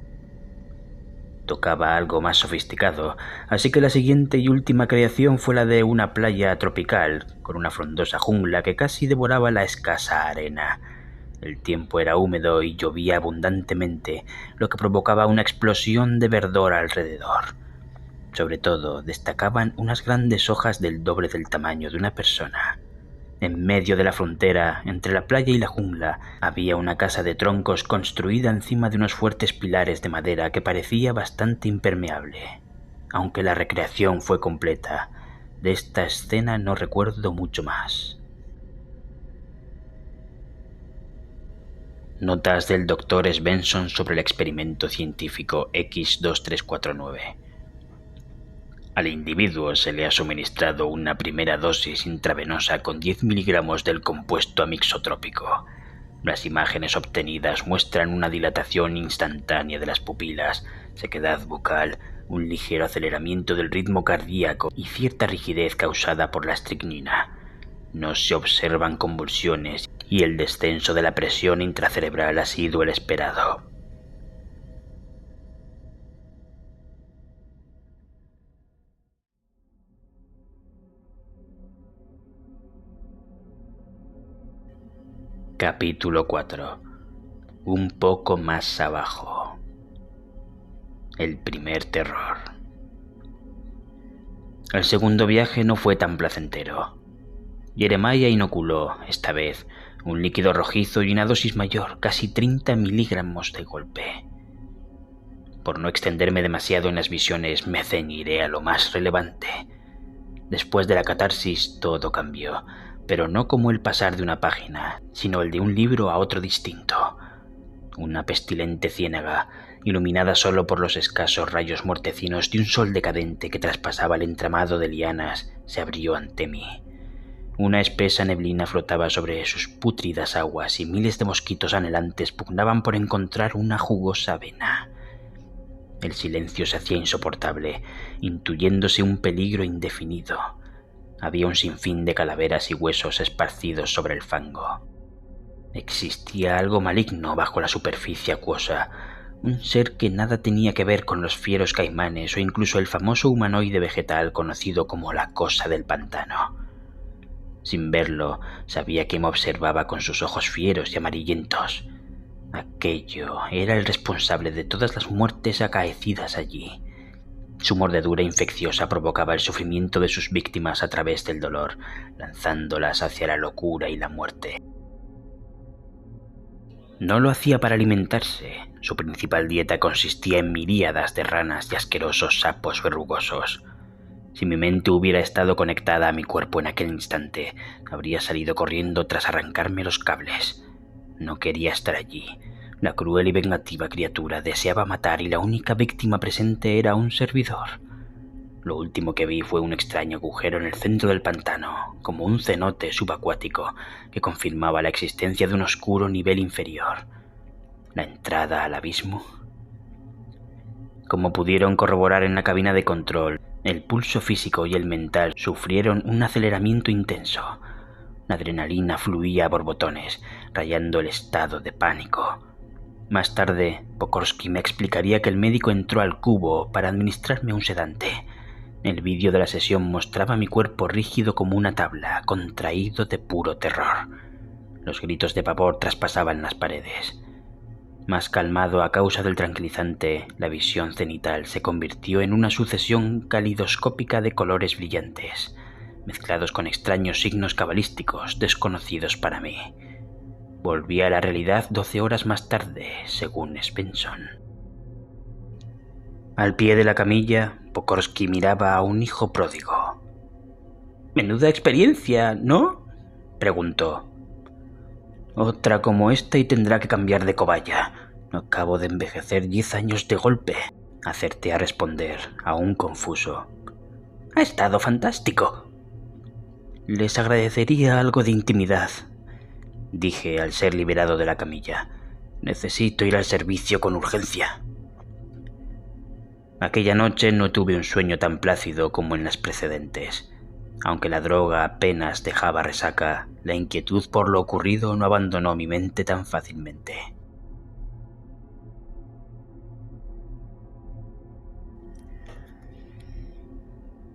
Tocaba algo más sofisticado, así que la siguiente y última creación fue la de una playa tropical, con una frondosa jungla que casi devoraba la escasa arena. El tiempo era húmedo y llovía abundantemente, lo que provocaba una explosión de verdor alrededor. Sobre todo, destacaban unas grandes hojas del doble del tamaño de una persona. En medio de la frontera, entre la playa y la jungla, había una casa de troncos construida encima de unos fuertes pilares de madera que parecía bastante impermeable. Aunque la recreación fue completa, de esta escena no recuerdo mucho más. Notas del Dr. Svensson sobre el experimento científico X2349. Al individuo se le ha suministrado una primera dosis intravenosa con 10 miligramos del compuesto amixotrópico. Las imágenes obtenidas muestran una dilatación instantánea de las pupilas, sequedad bucal, un ligero aceleramiento del ritmo cardíaco y cierta rigidez causada por la estricnina. No se observan convulsiones y el descenso de la presión intracerebral ha sido el esperado. Capítulo 4. Un poco más abajo. El primer terror. El segundo viaje no fue tan placentero. Jeremiah inoculó, esta vez, un líquido rojizo y una dosis mayor, casi 30 miligramos de golpe. Por no extenderme demasiado en las visiones, me ceñiré a lo más relevante. Después de la catarsis, todo cambió, pero no como el pasar de una página, sino el de un libro a otro distinto. Una pestilente ciénaga, iluminada solo por los escasos rayos mortecinos de un sol decadente que traspasaba el entramado de lianas, se abrió ante mí. Una espesa neblina flotaba sobre sus pútridas aguas y miles de mosquitos anhelantes pugnaban por encontrar una jugosa vena. El silencio se hacía insoportable, intuyéndose un peligro indefinido. Había un sinfín de calaveras y huesos esparcidos sobre el fango. Existía algo maligno bajo la superficie acuosa, un ser que nada tenía que ver con los fieros caimanes o incluso el famoso humanoide vegetal conocido como la cosa del pantano. Sin verlo, sabía que me observaba con sus ojos fieros y amarillentos. Aquello era el responsable de todas las muertes acaecidas allí. Su mordedura infecciosa provocaba el sufrimiento de sus víctimas a través del dolor, lanzándolas hacia la locura y la muerte. No lo hacía para alimentarse. Su principal dieta consistía en miríadas de ranas y asquerosos sapos verrugosos. Si mi mente hubiera estado conectada a mi cuerpo en aquel instante, habría salido corriendo tras arrancarme los cables. No quería estar allí. La cruel y vengativa criatura deseaba matar y la única víctima presente era un servidor. Lo último que vi fue un extraño agujero en el centro del pantano, como un cenote subacuático que confirmaba la existencia de un oscuro nivel inferior. ¿La entrada al abismo? Como pudieron corroborar en la cabina de control, el pulso físico y el mental sufrieron un aceleramiento intenso. La adrenalina fluía a borbotones, rayando el estado de pánico. Más tarde, Pokorsky me explicaría que el médico entró al cubo para administrarme un sedante. El vídeo de la sesión mostraba mi cuerpo rígido como una tabla, contraído de puro terror. Los gritos de pavor traspasaban las paredes. Más calmado a causa del tranquilizante, la visión cenital se convirtió en una sucesión calidoscópica de colores brillantes, mezclados con extraños signos cabalísticos desconocidos para mí. Volví a la realidad 12 horas más tarde, según Svensson. Al pie de la camilla, Pokorsky miraba a un hijo pródigo. «Menuda experiencia, ¿no?», preguntó. «Otra como esta y tendrá que cambiar de cobaya. Acabo de envejecer 10 años de golpe», acerté a responder, aún confuso. «Ha estado fantástico». «Les agradecería algo de intimidad», dije al ser liberado de la camilla. «Necesito ir al servicio con urgencia». Aquella noche no tuve un sueño tan plácido como en las precedentes. Aunque la droga apenas dejaba resaca, la inquietud por lo ocurrido no abandonó mi mente tan fácilmente.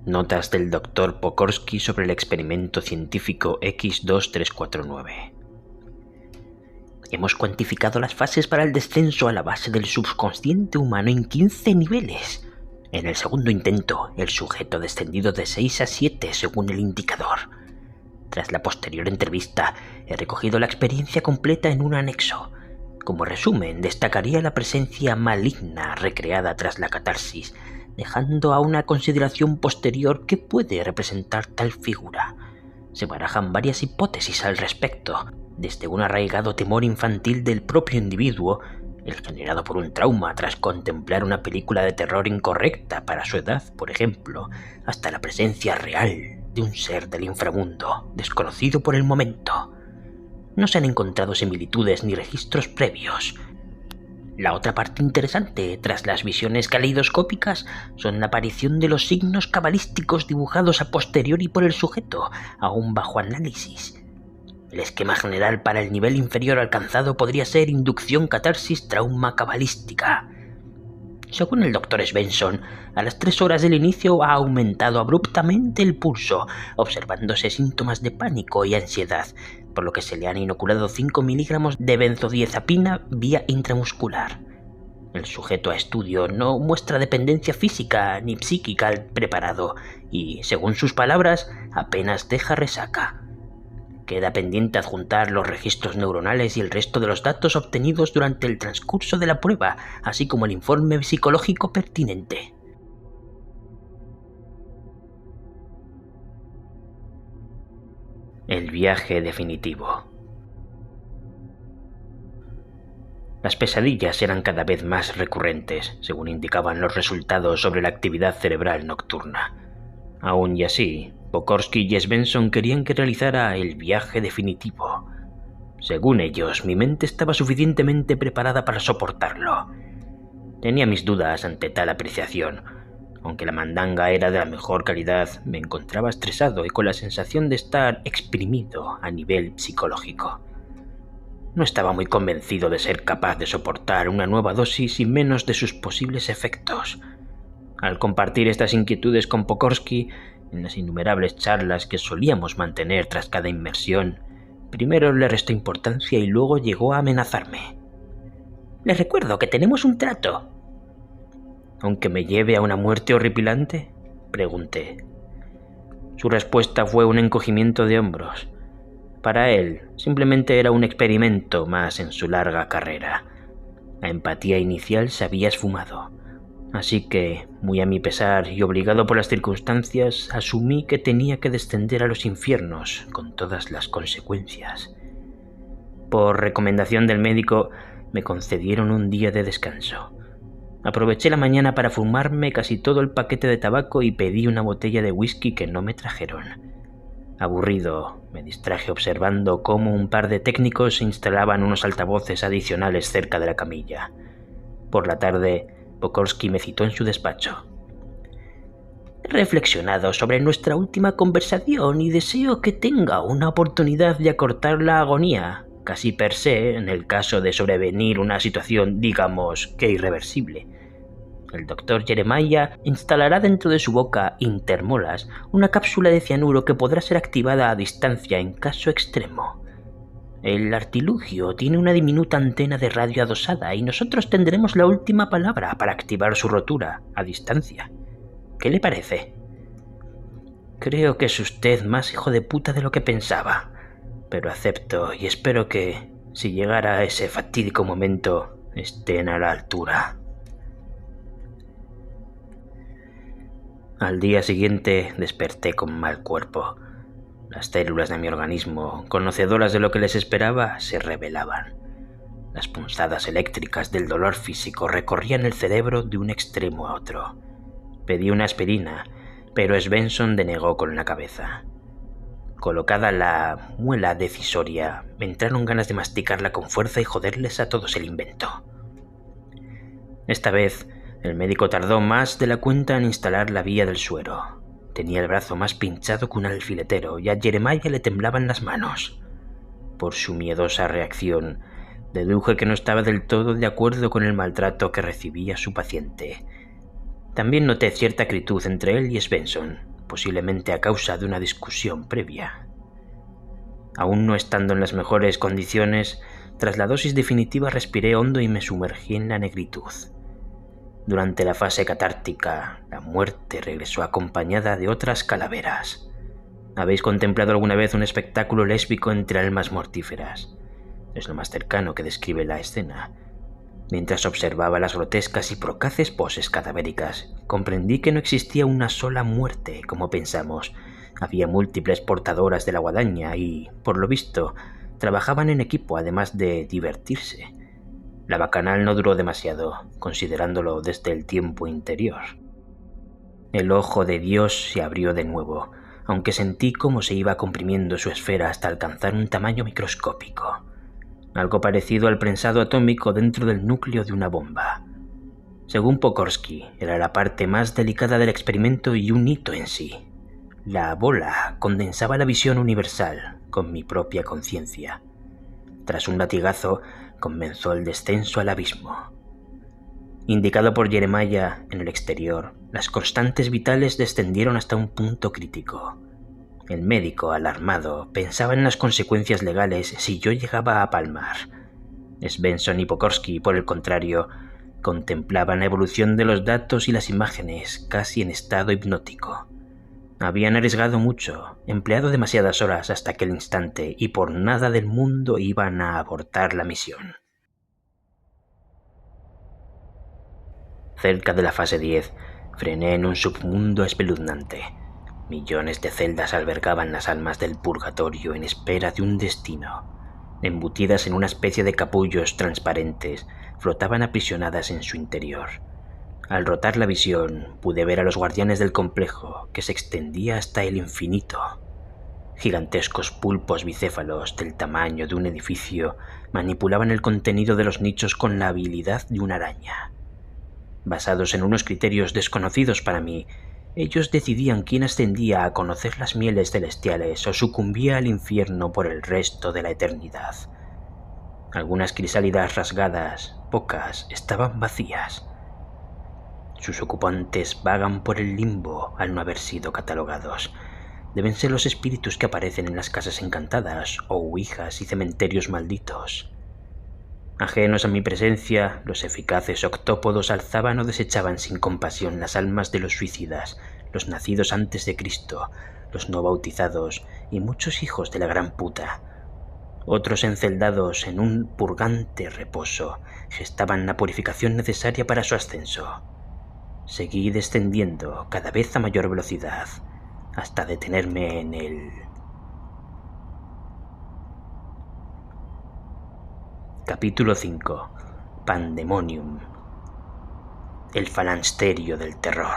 Notas del Dr. Pokorsky sobre el experimento científico X2349. Hemos cuantificado las fases para el descenso a la base del subconsciente humano en 15 niveles. En el segundo intento, el sujeto ha descendido de 6 a 7 según el indicador. Tras la posterior entrevista, he recogido la experiencia completa en un anexo. Como resumen, destacaría la presencia maligna recreada tras la catarsis, dejando a una consideración posterior qué puede representar tal figura. Se barajan varias hipótesis al respecto, desde un arraigado temor infantil del propio individuo, el generado por un trauma tras contemplar una película de terror incorrecta para su edad, por ejemplo, hasta la presencia real de un ser del inframundo, desconocido por el momento. No se han encontrado similitudes ni registros previos. La otra parte interesante, tras las visiones caleidoscópicas, son la aparición de los signos cabalísticos dibujados a posteriori por el sujeto, aún bajo análisis. El esquema general para el nivel inferior alcanzado podría ser inducción catarsis trauma cabalística. Según el Dr. Svensson, a las 3 horas del inicio ha aumentado abruptamente el pulso, observándose síntomas de pánico y ansiedad, por lo que se le han inoculado 5 miligramos de benzodiazepina vía intramuscular. El sujeto a estudio no muestra dependencia física ni psíquica al preparado y, según sus palabras, apenas deja resaca. Queda pendiente adjuntar los registros neuronales y el resto de los datos obtenidos durante el transcurso de la prueba, así como el informe psicológico pertinente. El viaje definitivo. Las pesadillas eran cada vez más recurrentes, según indicaban los resultados sobre la actividad cerebral nocturna. Aún y así, Pokorsky y Svensson querían que realizara el viaje definitivo. Según ellos, mi mente estaba suficientemente preparada para soportarlo. Tenía mis dudas ante tal apreciación. Aunque la mandanga era de la mejor calidad, me encontraba estresado y con la sensación de estar exprimido a nivel psicológico. No estaba muy convencido de ser capaz de soportar una nueva dosis y menos de sus posibles efectos. Al compartir estas inquietudes con Pokorsky, en las innumerables charlas que solíamos mantener tras cada inmersión, primero le restó importancia y luego llegó a amenazarme. «Les recuerdo que tenemos un trato». «¿Aunque me lleve a una muerte horripilante?», pregunté. Su respuesta fue un encogimiento de hombros. Para él, simplemente era un experimento más en su larga carrera. La empatía inicial se había esfumado. Así que, muy a mi pesar y obligado por las circunstancias, asumí que tenía que descender a los infiernos con todas las consecuencias. Por recomendación del médico, me concedieron un día de descanso. Aproveché la mañana para fumarme casi todo el paquete de tabaco y pedí una botella de whisky que no me trajeron. Aburrido, me distraje observando cómo un par de técnicos instalaban unos altavoces adicionales cerca de la camilla. Por la tarde, Pokorsky me citó en su despacho. «He reflexionado sobre nuestra última conversación y deseo que tenga una oportunidad de acortar la agonía, casi per se, en el caso de sobrevenir una situación, digamos, que irreversible. El Dr. Jeremiah instalará dentro de su boca intermolas una cápsula de cianuro que podrá ser activada a distancia en caso extremo. El artilugio tiene una diminuta antena de radio adosada y nosotros tendremos la última palabra para activar su rotura a distancia. ¿Qué le parece? Creo que es usted más hijo de puta de lo que pensaba, pero acepto y espero que, si llegara ese fatídico momento, estén a la altura. Al día siguiente desperté con mal cuerpo. Las células de mi organismo, conocedoras de lo que les esperaba, se rebelaban. Las punzadas eléctricas del dolor físico recorrían el cerebro de un extremo a otro. Pedí una aspirina, pero Svensson denegó con la cabeza. Colocada la muela decisoria, me entraron ganas de masticarla con fuerza y joderles a todos el invento. Esta vez, el médico tardó más de la cuenta en instalar la vía del suero. Tenía el brazo más pinchado que un alfiletero y a Jeremiah le temblaban las manos. Por su miedosa reacción, deduje que no estaba del todo de acuerdo con el maltrato que recibía su paciente. También noté cierta acritud entre él y Svensson, posiblemente a causa de una discusión previa. Aún no estando en las mejores condiciones, tras la dosis definitiva respiré hondo y me sumergí en la negritud. Durante la fase catártica, la muerte regresó acompañada de otras calaveras. ¿Habéis contemplado alguna vez un espectáculo lésbico entre almas mortíferas? Es lo más cercano que describe la escena. Mientras observaba las grotescas y procaces poses cadavéricas, comprendí que no existía una sola muerte, como pensamos. Había múltiples portadoras de la guadaña y, por lo visto, trabajaban en equipo además de divertirse. La bacanal no duró demasiado, considerándolo desde el tiempo interior. El ojo de Dios se abrió de nuevo, aunque sentí cómo se iba comprimiendo su esfera hasta alcanzar un tamaño microscópico. Algo parecido al prensado atómico dentro del núcleo de una bomba. Según Pokorsky, era la parte más delicada del experimento y un hito en sí. La bola condensaba la visión universal con mi propia conciencia. Tras un latigazo, comenzó el descenso al abismo. Indicado por Jeremiah en el exterior, las constantes vitales descendieron hasta un punto crítico. El médico, alarmado, pensaba en las consecuencias legales si yo llegaba a palmar. Svensson y Pokorsky, por el contrario, contemplaban la evolución de los datos y las imágenes casi en estado hipnótico. Habían arriesgado mucho, empleado demasiadas horas hasta aquel instante y por nada del mundo iban a abortar la misión. Cerca de la fase 10, frené en un submundo espeluznante. Millones de celdas albergaban las almas del purgatorio en espera de un destino. Embutidas en una especie de capullos transparentes, flotaban aprisionadas en su interior. Al rotar la visión, pude ver a los guardianes del complejo, que se extendía hasta el infinito. Gigantescos pulpos bicéfalos del tamaño de un edificio manipulaban el contenido de los nichos con la habilidad de una araña. Basados en unos criterios desconocidos para mí, ellos decidían quién ascendía a conocer las mieles celestiales o sucumbía al infierno por el resto de la eternidad. Algunas crisálidas rasgadas, pocas, estaban vacías. Sus ocupantes vagan por el limbo al no haber sido catalogados. Deben ser los espíritus que aparecen en las casas encantadas o ouijas y cementerios malditos. Ajenos a mi presencia, los eficaces octópodos alzaban o desechaban sin compasión las almas de los suicidas, los nacidos antes de Cristo, los no bautizados y muchos hijos de la gran puta. Otros enceldados en un purgante reposo gestaban la purificación necesaria para su ascenso. Seguí descendiendo cada vez a mayor velocidad, hasta detenerme en el... Capítulo 5. Pandemonium. El falansterio del terror.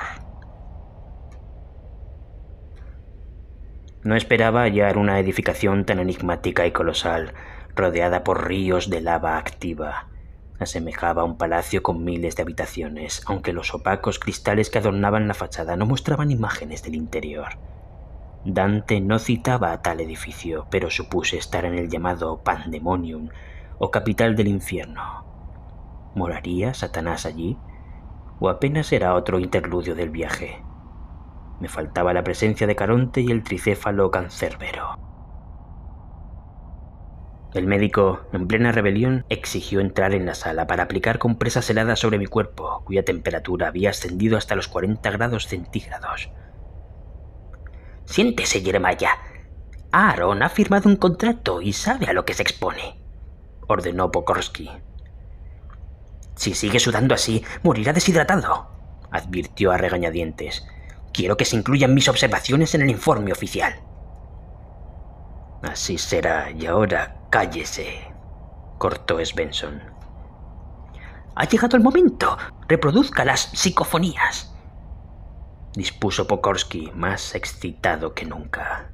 No esperaba hallar una edificación tan enigmática y colosal, rodeada por ríos de lava activa. Asemejaba a un palacio con miles de habitaciones, aunque los opacos cristales que adornaban la fachada no mostraban imágenes del interior. Dante no citaba a tal edificio, pero supuse estar en el llamado Pandemonium, o capital del infierno. ¿Moraría Satanás allí? ¿O apenas era otro interludio del viaje? Me faltaba la presencia de Caronte y el tricéfalo Cancerbero. El médico, en plena rebelión, exigió entrar en la sala para aplicar compresas heladas sobre mi cuerpo, cuya temperatura había ascendido hasta los 40 grados centígrados. «Siéntese, Jeremiah. Aaron ha firmado un contrato y sabe a lo que se expone», ordenó Pokorsky. «Si sigue sudando así, morirá deshidratado», advirtió a regañadientes. «Quiero que se incluyan mis observaciones en el informe oficial». «Así será, y ahora cállese», cortó Svensson. «Ha llegado el momento. Reproduzca las psicofonías», dispuso Pokorsky, más excitado que nunca.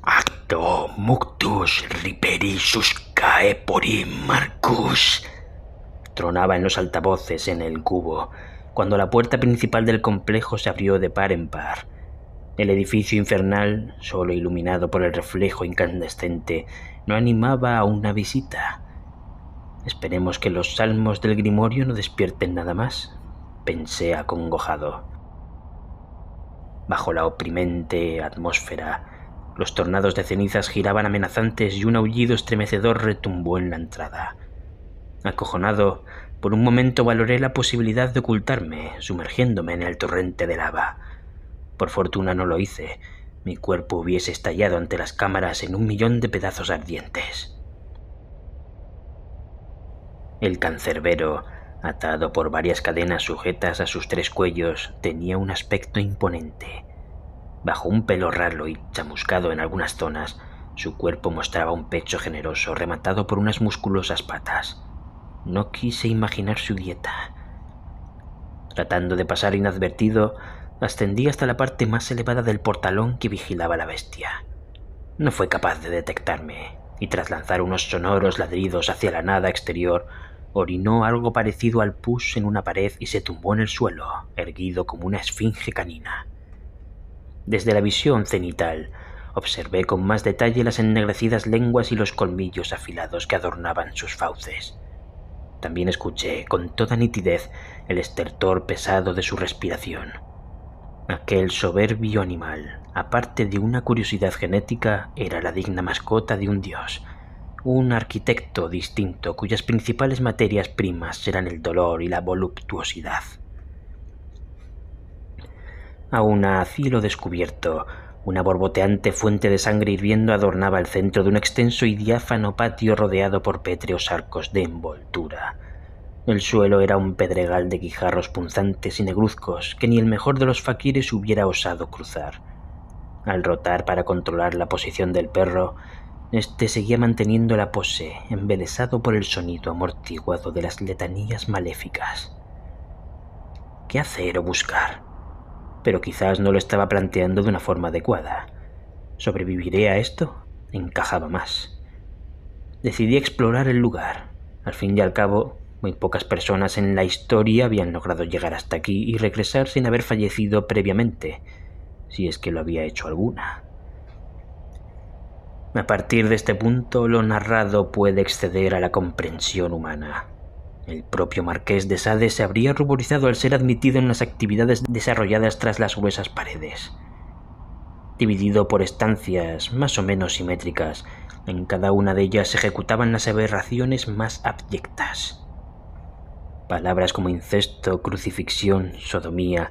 «Acto muctus riperi suscae porim Marcus», tronaba en los altavoces en el cubo, cuando la puerta principal del complejo se abrió de par en par. El edificio infernal, solo iluminado por el reflejo incandescente, no animaba a una visita. Esperemos que los salmos del grimorio no despierten nada más, pensé acongojado. Bajo la oprimente atmósfera, los tornados de cenizas giraban amenazantes y un aullido estremecedor retumbó en la entrada. Acojonado, por un momento valoré la posibilidad de ocultarme, sumergiéndome en el torrente de lava. Por fortuna no lo hice. Mi cuerpo hubiese estallado ante las cámaras en 1.000.000 de pedazos ardientes. El cancerbero, atado por varias cadenas sujetas a sus 3 cuellos, tenía un aspecto imponente. Bajo un pelo ralo y chamuscado en algunas zonas, su cuerpo mostraba un pecho generoso rematado por unas musculosas patas. No quise imaginar su dieta. Tratando de pasar inadvertido, ascendí hasta la parte más elevada del portalón que vigilaba la bestia. No fue capaz de detectarme, y tras lanzar unos sonoros ladridos hacia la nada exterior, orinó algo parecido al pus en una pared y se tumbó en el suelo, erguido como una esfinge canina. Desde la visión cenital, observé con más detalle las ennegrecidas lenguas y los colmillos afilados que adornaban sus fauces. También escuché, con toda nitidez, el estertor pesado de su respiración. Aquel soberbio animal, aparte de una curiosidad genética, era la digna mascota de un dios, un arquitecto distinto cuyas principales materias primas eran el dolor y la voluptuosidad. Aún a cielo descubierto, una borboteante fuente de sangre hirviendo adornaba el centro de un extenso y diáfano patio rodeado por pétreos arcos de envoltura. El suelo era un pedregal de guijarros punzantes y negruzcos que ni el mejor de los faquires hubiera osado cruzar. Al rotar para controlar la posición del perro, este seguía manteniendo la pose, embelesado por el sonido amortiguado de las letanías maléficas. ¿Qué hacer o buscar? Pero quizás no lo estaba planteando de una forma adecuada. ¿Sobreviviré a esto? Encajaba más. Decidí explorar el lugar. Al fin y al cabo, muy pocas personas en la historia habían logrado llegar hasta aquí y regresar sin haber fallecido previamente, si es que lo había hecho alguna. A partir de este punto, lo narrado puede exceder a la comprensión humana. El propio Marqués de Sade se habría ruborizado al ser admitido en las actividades desarrolladas tras las gruesas paredes. Dividido por estancias más o menos simétricas, en cada una de ellas se ejecutaban las aberraciones más abyectas. Palabras como incesto, crucifixión, sodomía,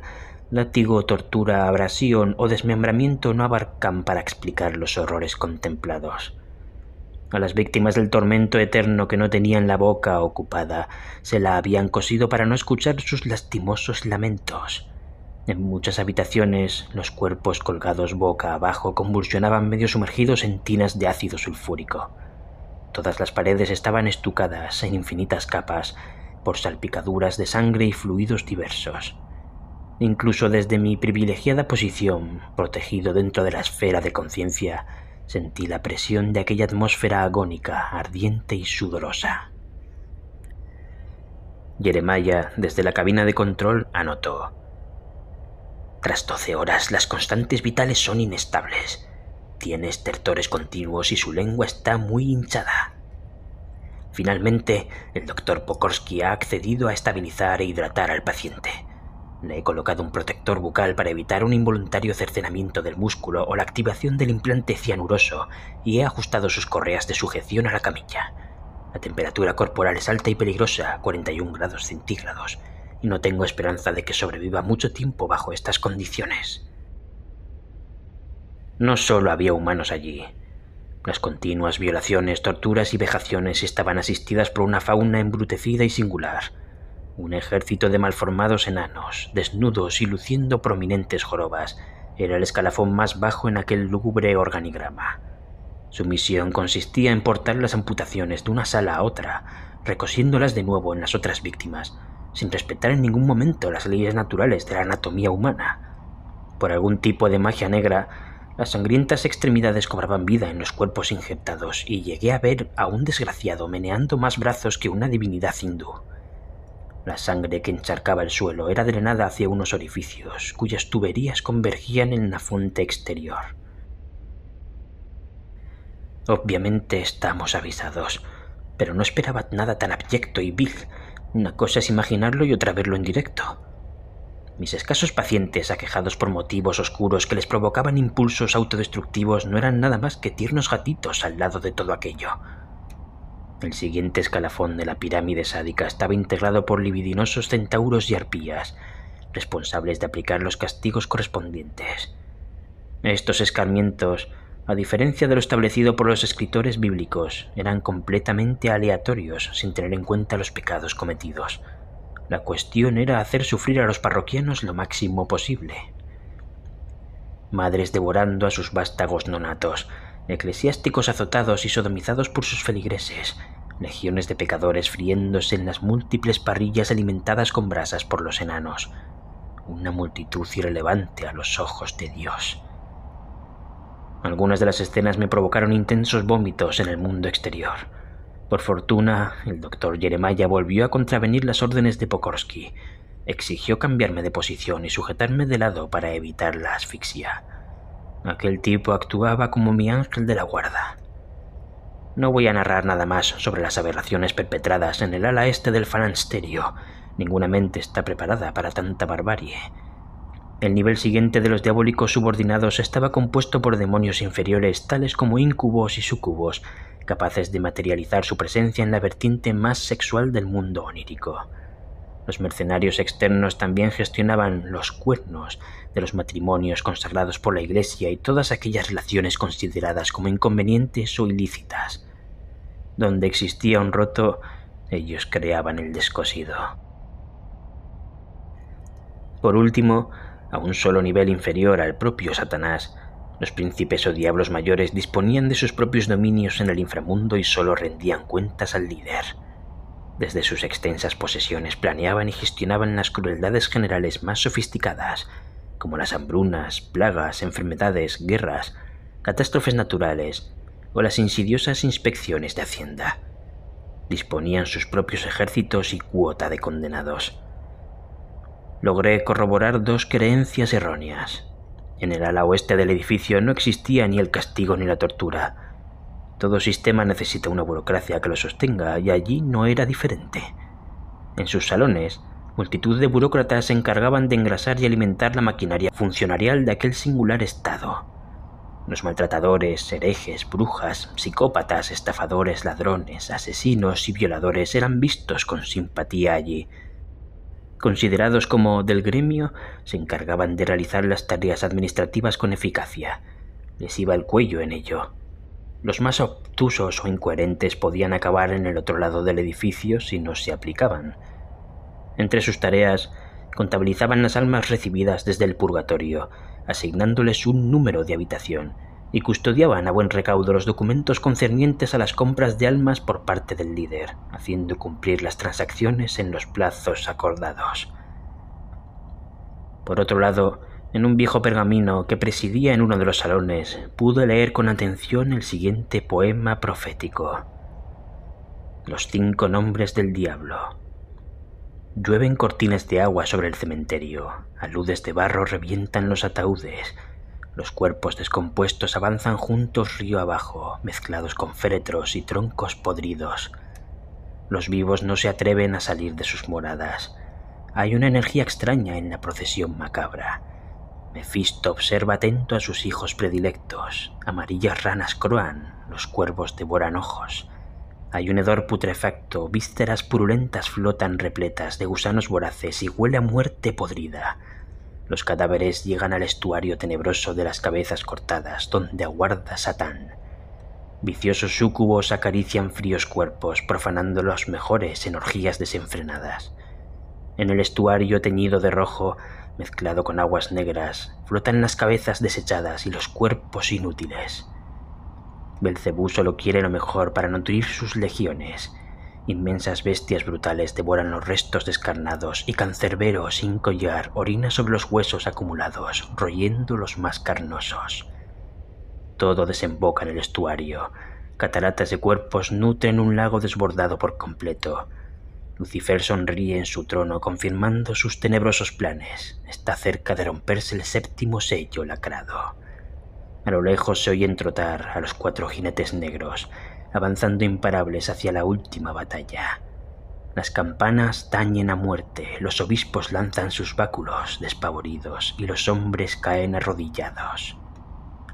látigo, tortura, abrasión o desmembramiento no abarcan para explicar los horrores contemplados. A las víctimas del tormento eterno que no tenían la boca ocupada, se la habían cosido para no escuchar sus lastimosos lamentos. En muchas habitaciones, los cuerpos colgados boca abajo convulsionaban medio sumergidos en tinas de ácido sulfúrico. Todas las paredes estaban estucadas en infinitas capas por salpicaduras de sangre y fluidos diversos. Incluso desde mi privilegiada posición, protegido dentro de la esfera de conciencia, sentí la presión de aquella atmósfera agónica, ardiente y sudorosa. Jeremiah, desde la cabina de control, anotó: «Tras 12 horas, las constantes vitales son inestables. Tiene estertores continuos y su lengua está muy hinchada. Finalmente, el doctor Pokorsky ha accedido a estabilizar e hidratar al paciente. Le he colocado un protector bucal para evitar un involuntario cercenamiento del músculo o la activación del implante cianuroso y he ajustado sus correas de sujeción a la camilla. La temperatura corporal es alta y peligrosa, 41 grados centígrados, y no tengo esperanza de que sobreviva mucho tiempo bajo estas condiciones. No solo había humanos allí. Las continuas violaciones, torturas y vejaciones estaban asistidas por una fauna embrutecida y singular. Un ejército de malformados enanos, desnudos y luciendo prominentes jorobas, era el escalafón más bajo en aquel lúgubre organigrama. Su misión consistía en portar las amputaciones de una sala a otra, recosiéndolas de nuevo en las otras víctimas, sin respetar en ningún momento las leyes naturales de la anatomía humana. Por algún tipo de magia negra, las sangrientas extremidades cobraban vida en los cuerpos injectados y llegué a ver a un desgraciado meneando más brazos que una divinidad hindú. La sangre que encharcaba el suelo era drenada hacia unos orificios, cuyas tuberías convergían en la fuente exterior. Obviamente estamos avisados, pero no esperaba nada tan abyecto y vil. Una cosa es imaginarlo y otra verlo en directo. Mis escasos pacientes, aquejados por motivos oscuros que les provocaban impulsos autodestructivos, no eran nada más que tiernos gatitos al lado de todo aquello. El siguiente escalafón de la pirámide sádica estaba integrado por libidinosos centauros y arpías, responsables de aplicar los castigos correspondientes. Estos escarmientos, a diferencia de lo establecido por los escritores bíblicos, eran completamente aleatorios sin tener en cuenta los pecados cometidos. La cuestión era hacer sufrir a los parroquianos lo máximo posible. Madres devorando a sus vástagos nonatos, eclesiásticos azotados y sodomizados por sus feligreses, legiones de pecadores friéndose en las múltiples parrillas alimentadas con brasas por los enanos. Una multitud irrelevante a los ojos de Dios. Algunas de las escenas me provocaron intensos vómitos en el mundo exterior. Por fortuna, el doctor Jeremiah volvió a contravenir las órdenes de Pokorsky. Exigió cambiarme de posición y sujetarme de lado para evitar la asfixia. Aquel tipo actuaba como mi ángel de la guarda. No voy a narrar nada más sobre las aberraciones perpetradas en el ala este del Phalansterio. Ninguna mente está preparada para tanta barbarie. El nivel siguiente de los diabólicos subordinados estaba compuesto por demonios inferiores tales como incubos y sucubos, capaces de materializar su presencia en la vertiente más sexual del mundo onírico. Los mercenarios externos también gestionaban los cuernos de los matrimonios consagrados por la Iglesia y todas aquellas relaciones consideradas como inconvenientes o ilícitas. Donde existía un roto, ellos creaban el descosido. Por último, a un solo nivel inferior al propio Satanás, los príncipes o diablos mayores disponían de sus propios dominios en el inframundo y solo rendían cuentas al líder. Desde sus extensas posesiones planeaban y gestionaban las crueldades generales más sofisticadas, como las hambrunas, plagas, enfermedades, guerras, catástrofes naturales o las insidiosas inspecciones de Hacienda. Disponían sus propios ejércitos y cuota de condenados. Logré corroborar dos creencias erróneas. En el ala oeste del edificio no existía ni el castigo ni la tortura. Todo sistema necesita una burocracia que lo sostenga y allí no era diferente. En sus salones, multitud de burócratas se encargaban de engrasar y alimentar la maquinaria funcionarial de aquel singular estado. Los maltratadores, herejes, brujas, psicópatas, estafadores, ladrones, asesinos y violadores eran vistos con simpatía allí. Considerados como del gremio, se encargaban de realizar las tareas administrativas con eficacia. Les iba el cuello en ello. Los más obtusos o incoherentes podían acabar en el otro lado del edificio si no se aplicaban. Entre sus tareas, contabilizaban las almas recibidas desde el purgatorio, asignándoles un número de habitación, y custodiaban a buen recaudo los documentos concernientes a las compras de almas por parte del líder, haciendo cumplir las transacciones en los plazos acordados. Por otro lado, en un viejo pergamino que presidía en uno de los salones, pude leer con atención el siguiente poema profético. Los 5 nombres del diablo. Llueven cortinas de agua sobre el cementerio, aludes de barro revientan los ataúdes, los cuerpos descompuestos avanzan juntos río abajo, mezclados con féretros y troncos podridos. Los vivos no se atreven a salir de sus moradas. Hay una energía extraña en la procesión macabra. Mefisto observa atento a sus hijos predilectos. Amarillas ranas croan, los cuervos devoran ojos. Hay un hedor putrefacto, vísceras purulentas flotan repletas de gusanos voraces y huele a muerte podrida. Los cadáveres llegan al estuario tenebroso de las cabezas cortadas, donde aguarda Satán. Viciosos súcubos acarician fríos cuerpos, profanando los mejores en orgías desenfrenadas. En el estuario teñido de rojo, mezclado con aguas negras, flotan las cabezas desechadas y los cuerpos inútiles. Belcebú solo quiere lo mejor para nutrir sus legiones. Inmensas bestias brutales devoran los restos descarnados y Cancerbero, sin collar, orina sobre los huesos acumulados, royendo los más carnosos. Todo desemboca en el estuario. Cataratas de cuerpos nutren un lago desbordado por completo. Lucifer sonríe en su trono, confirmando sus tenebrosos planes. Está cerca de romperse el séptimo sello lacrado. A lo lejos se oyen trotar a los 4 jinetes negros, avanzando imparables hacia la última batalla. Las campanas tañen a muerte, los obispos lanzan sus báculos despavoridos y los hombres caen arrodillados.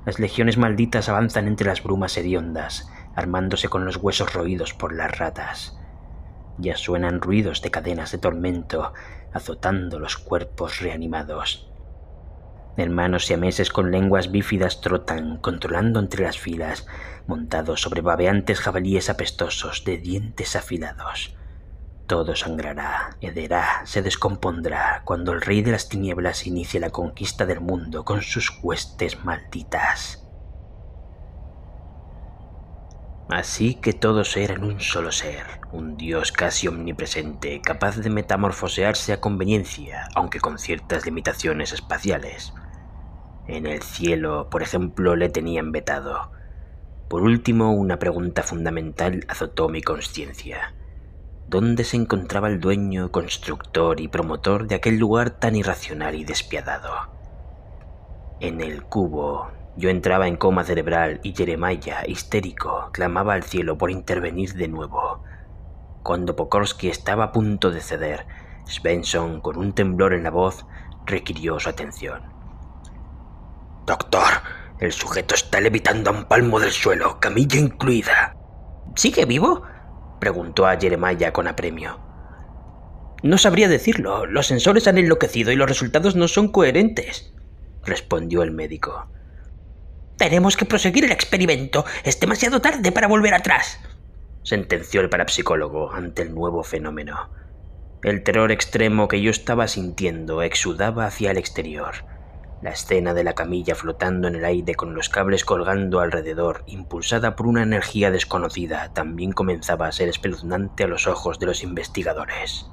Las legiones malditas avanzan entre las brumas hediondas, armándose con los huesos roídos por las ratas. Ya suenan ruidos de cadenas de tormento, azotando los cuerpos reanimados. Hermanos siameses con lenguas bífidas trotan, controlando entre las filas, montados sobre babeantes jabalíes apestosos de dientes afilados. Todo sangrará, hederá, se descompondrá cuando el rey de las tinieblas inicie la conquista del mundo con sus huestes malditas. Así que todos eran un solo ser, un dios casi omnipresente, capaz de metamorfosearse a conveniencia, aunque con ciertas limitaciones espaciales. En el cielo, por ejemplo, le tenían vetado. Por último, una pregunta fundamental azotó mi conciencia. ¿Dónde se encontraba el dueño, constructor y promotor de aquel lugar tan irracional y despiadado? En el cubo, yo entraba en coma cerebral y Jeremiah, histérico, clamaba al cielo por intervenir de nuevo. Cuando Pokorsky estaba a punto de ceder, Svensson, con un temblor en la voz, requirió su atención. «Doctor, el sujeto está levitando a un palmo del suelo, camilla incluida». «¿Sigue vivo?», preguntó a Jeremiah con apremio. «No sabría decirlo. Los sensores han enloquecido y los resultados no son coherentes», respondió el médico. «Tenemos que proseguir el experimento. Es demasiado tarde para volver atrás», sentenció el parapsicólogo ante el nuevo fenómeno. El terror extremo que yo estaba sintiendo exudaba hacia el exterior. La escena de la camilla flotando en el aire con los cables colgando alrededor, impulsada por una energía desconocida, también comenzaba a ser espeluznante a los ojos de los investigadores.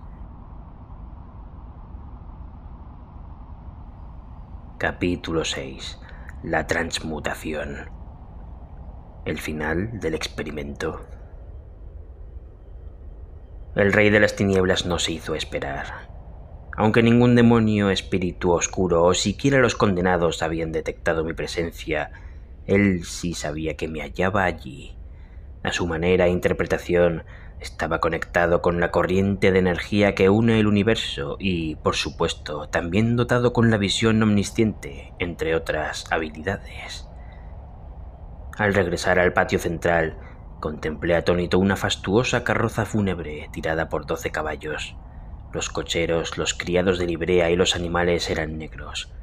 Capítulo 6. La transmutación. El final del experimento. El rey de las tinieblas no se hizo esperar. Aunque ningún demonio, espíritu oscuro o siquiera los condenados habían detectado mi presencia, él sí sabía que me hallaba allí. A su manera e interpretación, estaba conectado con la corriente de energía que une el universo y, por supuesto, también dotado con la visión omnisciente, entre otras habilidades. Al regresar al patio central, contemplé atónito una fastuosa carroza fúnebre tirada por 12 caballos. Los cocheros, los criados de librea y los animales eran negros.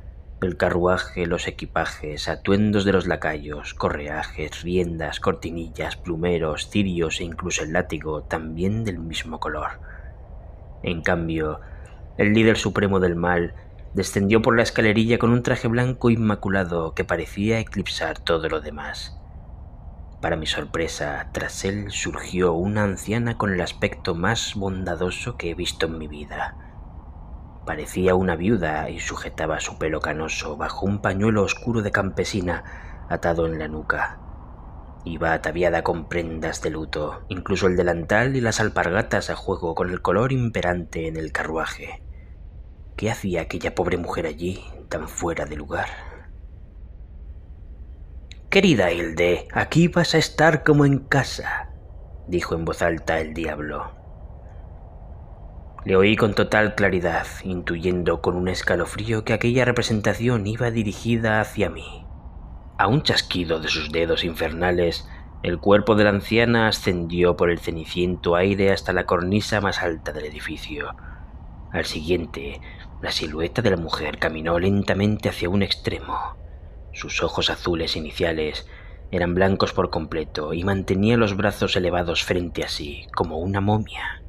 El carruaje, los equipajes, atuendos de los lacayos, correajes, riendas, cortinillas, plumeros, cirios e incluso el látigo, también del mismo color. En cambio, el líder supremo del mal descendió por la escalerilla con un traje blanco inmaculado que parecía eclipsar todo lo demás. Para mi sorpresa, tras él surgió una anciana con el aspecto más bondadoso que he visto en mi vida. Parecía una viuda y sujetaba su pelo canoso bajo un pañuelo oscuro de campesina atado en la nuca. Iba ataviada con prendas de luto, incluso el delantal y las alpargatas a juego con el color imperante en el carruaje. ¿Qué hacía aquella pobre mujer allí, tan fuera de lugar? «Querida Hilde, aquí vas a estar como en casa», dijo en voz alta el diablo. Le oí con total claridad, intuyendo con un escalofrío que aquella representación iba dirigida hacia mí. A un chasquido de sus dedos infernales, el cuerpo de la anciana ascendió por el ceniciento aire hasta la cornisa más alta del edificio. Al siguiente, la silueta de la mujer caminó lentamente hacia un extremo. Sus ojos azules iniciales eran blancos por completo y mantenía los brazos elevados frente a sí, como una momia.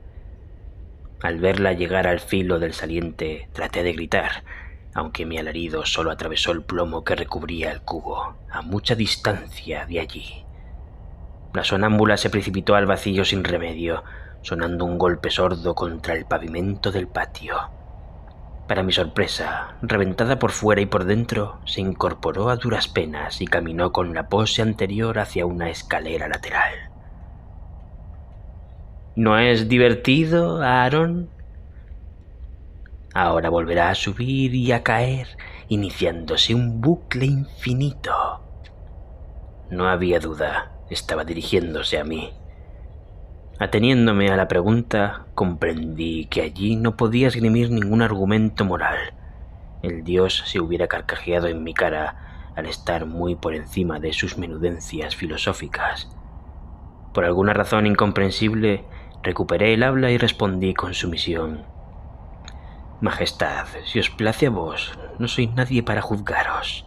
Al verla llegar al filo del saliente, traté de gritar, aunque mi alarido solo atravesó el plomo que recubría el cubo, a mucha distancia de allí. La sonámbula se precipitó al vacío sin remedio, sonando un golpe sordo contra el pavimento del patio. Para mi sorpresa, reventada por fuera y por dentro, se incorporó a duras penas y caminó con la pose anterior hacia una escalera lateral. ¿No es divertido, Aaron? Ahora volverá a subir y a caer, iniciándose un bucle infinito. No había duda, estaba dirigiéndose a mí. Ateniéndome a la pregunta, comprendí que allí no podía esgrimir ningún argumento moral. El dios se hubiera carcajeado en mi cara al estar muy por encima de sus menudencias filosóficas. Por alguna razón incomprensible, recuperé el habla y respondí con sumisión. Majestad, si os place a vos, no soy nadie para juzgaros.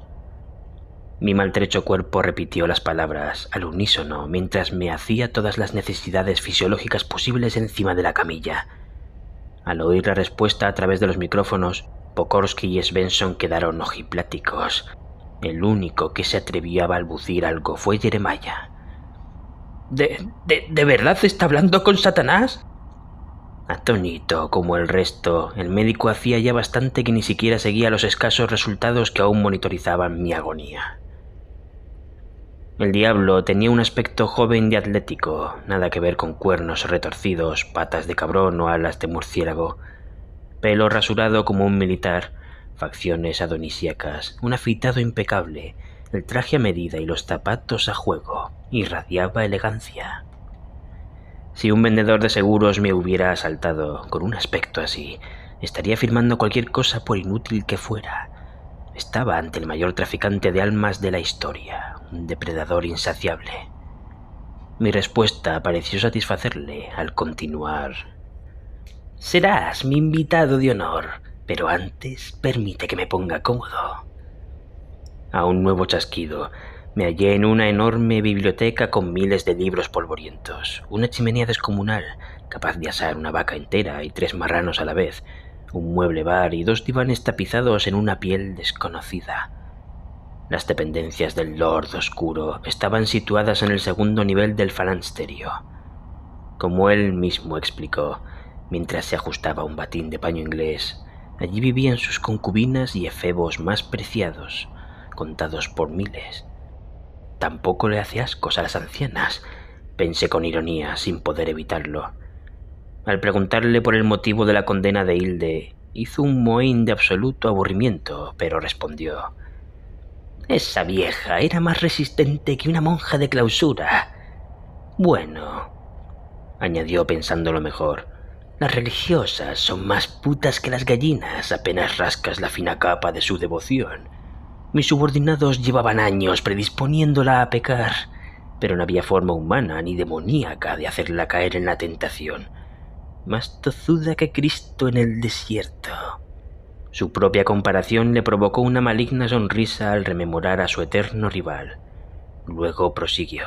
Mi maltrecho cuerpo repitió las palabras al unísono mientras me hacía todas las necesidades fisiológicas posibles encima de la camilla. Al oír la respuesta a través de los micrófonos, Pokorsky y Svensson quedaron ojipláticos. El único que se atrevió a balbucir algo fue Jeremiah. ¿De verdad está hablando con Satanás? Atónito como el resto, el médico hacía ya bastante que ni siquiera seguía los escasos resultados que aún monitorizaban mi agonía. El diablo tenía un aspecto joven y atlético, nada que ver con cuernos retorcidos, patas de cabrón o alas de murciélago. Pelo rasurado como un militar, facciones adonisíacas, un afeitado impecable, el traje a medida y los zapatos a juego, irradiaba elegancia. Si un vendedor de seguros me hubiera asaltado con un aspecto así, estaría firmando cualquier cosa por inútil que fuera. Estaba ante el mayor traficante de almas de la historia, un depredador insaciable. Mi respuesta pareció satisfacerle al continuar. Serás mi invitado de honor, pero antes permite que me ponga cómodo. A un nuevo chasquido, me hallé en una enorme biblioteca con miles de libros polvorientos, una chimenea descomunal, capaz de asar una vaca entera y 3 marranos a la vez, un mueble bar y 2 divanes tapizados en una piel desconocida. Las dependencias del Lord Oscuro estaban situadas en el segundo nivel del falansterio. Como él mismo explicó, mientras se ajustaba un batín de paño inglés, allí vivían sus concubinas y efebos más preciados, contados por miles. Tampoco le hace ascos a las ancianas, pensé con ironía, sin poder evitarlo. Al preguntarle por el motivo de la condena de Hilde, hizo un mohín de absoluto aburrimiento, pero respondió: «Esa vieja era más resistente que una monja de clausura. Bueno», añadió pensándolo mejor, «las religiosas son más putas que las gallinas apenas rascas la fina capa de su devoción. Mis subordinados llevaban años predisponiéndola a pecar, pero no había forma humana ni demoníaca de hacerla caer en la tentación. Más tozuda que Cristo en el desierto». Su propia comparación le provocó una maligna sonrisa al rememorar a su eterno rival. Luego prosiguió.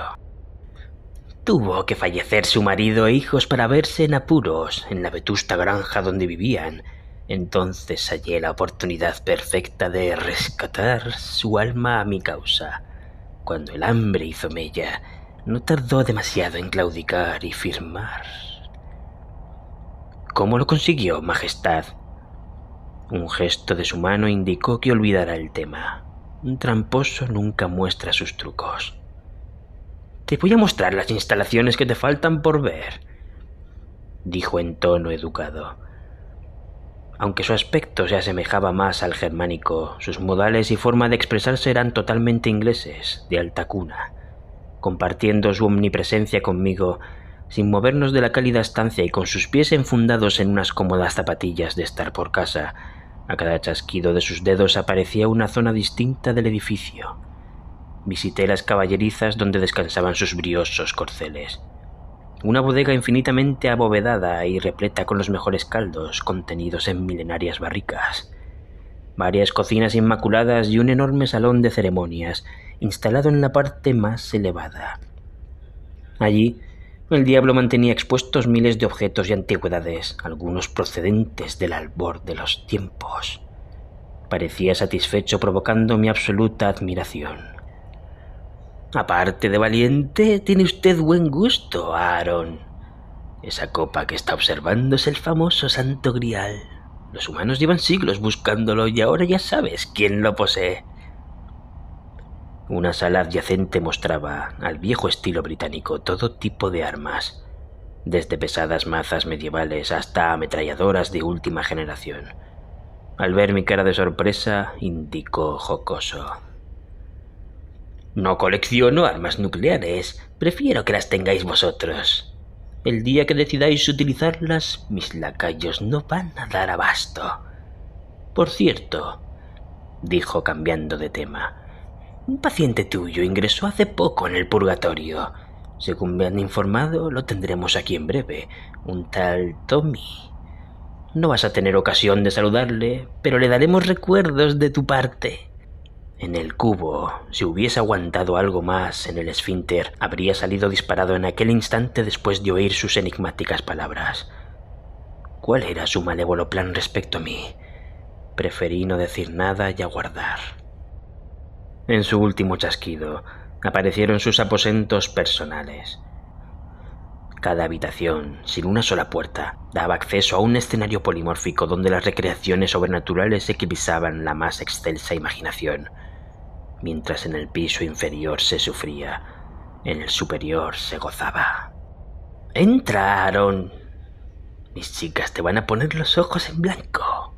«Tuvo que fallecer su marido e hijos para verse en apuros en la vetusta granja donde vivían. Entonces hallé la oportunidad perfecta de rescatar su alma a mi causa. Cuando el hambre hizo mella, no tardó demasiado en claudicar y firmar». «¿Cómo lo consiguió, Majestad?». Un gesto de su mano indicó que olvidara el tema. Un tramposo nunca muestra sus trucos. «Te voy a mostrar las instalaciones que te faltan por ver», dijo en tono educado. Aunque su aspecto se asemejaba más al germánico, sus modales y forma de expresarse eran totalmente ingleses, de alta cuna. Compartiendo su omnipresencia conmigo, sin movernos de la cálida estancia y con sus pies enfundados en unas cómodas zapatillas de estar por casa. A cada chasquido de sus dedos aparecía una zona distinta del edificio. Visité las caballerizas donde descansaban sus briosos corceles. Una bodega infinitamente abovedada y repleta con los mejores caldos contenidos en milenarias barricas. Varias cocinas inmaculadas y un enorme salón de ceremonias instalado en la parte más elevada. Allí, el diablo mantenía expuestos miles de objetos y antigüedades, algunos procedentes del albor de los tiempos. Parecía satisfecho, provocando mi absoluta admiración. Aparte de valiente, tiene usted buen gusto, Aaron. Esa copa que está observando es el famoso Santo Grial. Los humanos llevan siglos buscándolo y ahora ya sabes quién lo posee. Una sala adyacente mostraba, al viejo estilo británico, todo tipo de armas, desde pesadas mazas medievales hasta ametralladoras de última generación. Al ver mi cara de sorpresa, indicó jocoso: No colecciono armas nucleares, prefiero que las tengáis vosotros. El día que decidáis utilizarlas, mis lacayos no van a dar abasto. Por cierto, dijo cambiando de tema, un paciente tuyo ingresó hace poco en el purgatorio. Según me han informado, lo tendremos aquí en breve, un tal Tommy. No vas a tener ocasión de saludarle, pero le daremos recuerdos de tu parte. En el cubo, si hubiese aguantado algo más en el esfínter, habría salido disparado en aquel instante después de oír sus enigmáticas palabras. ¿Cuál era su malévolo plan respecto a mí? Preferí no decir nada y aguardar. En su último chasquido, aparecieron sus aposentos personales. Cada habitación, sin una sola puerta, daba acceso a un escenario polimórfico donde las recreaciones sobrenaturales eclipsaban la más excelsa imaginación. Mientras en el piso inferior se sufría, en el superior se gozaba. ¡Entraron! Mis chicas te van a poner los ojos en blanco.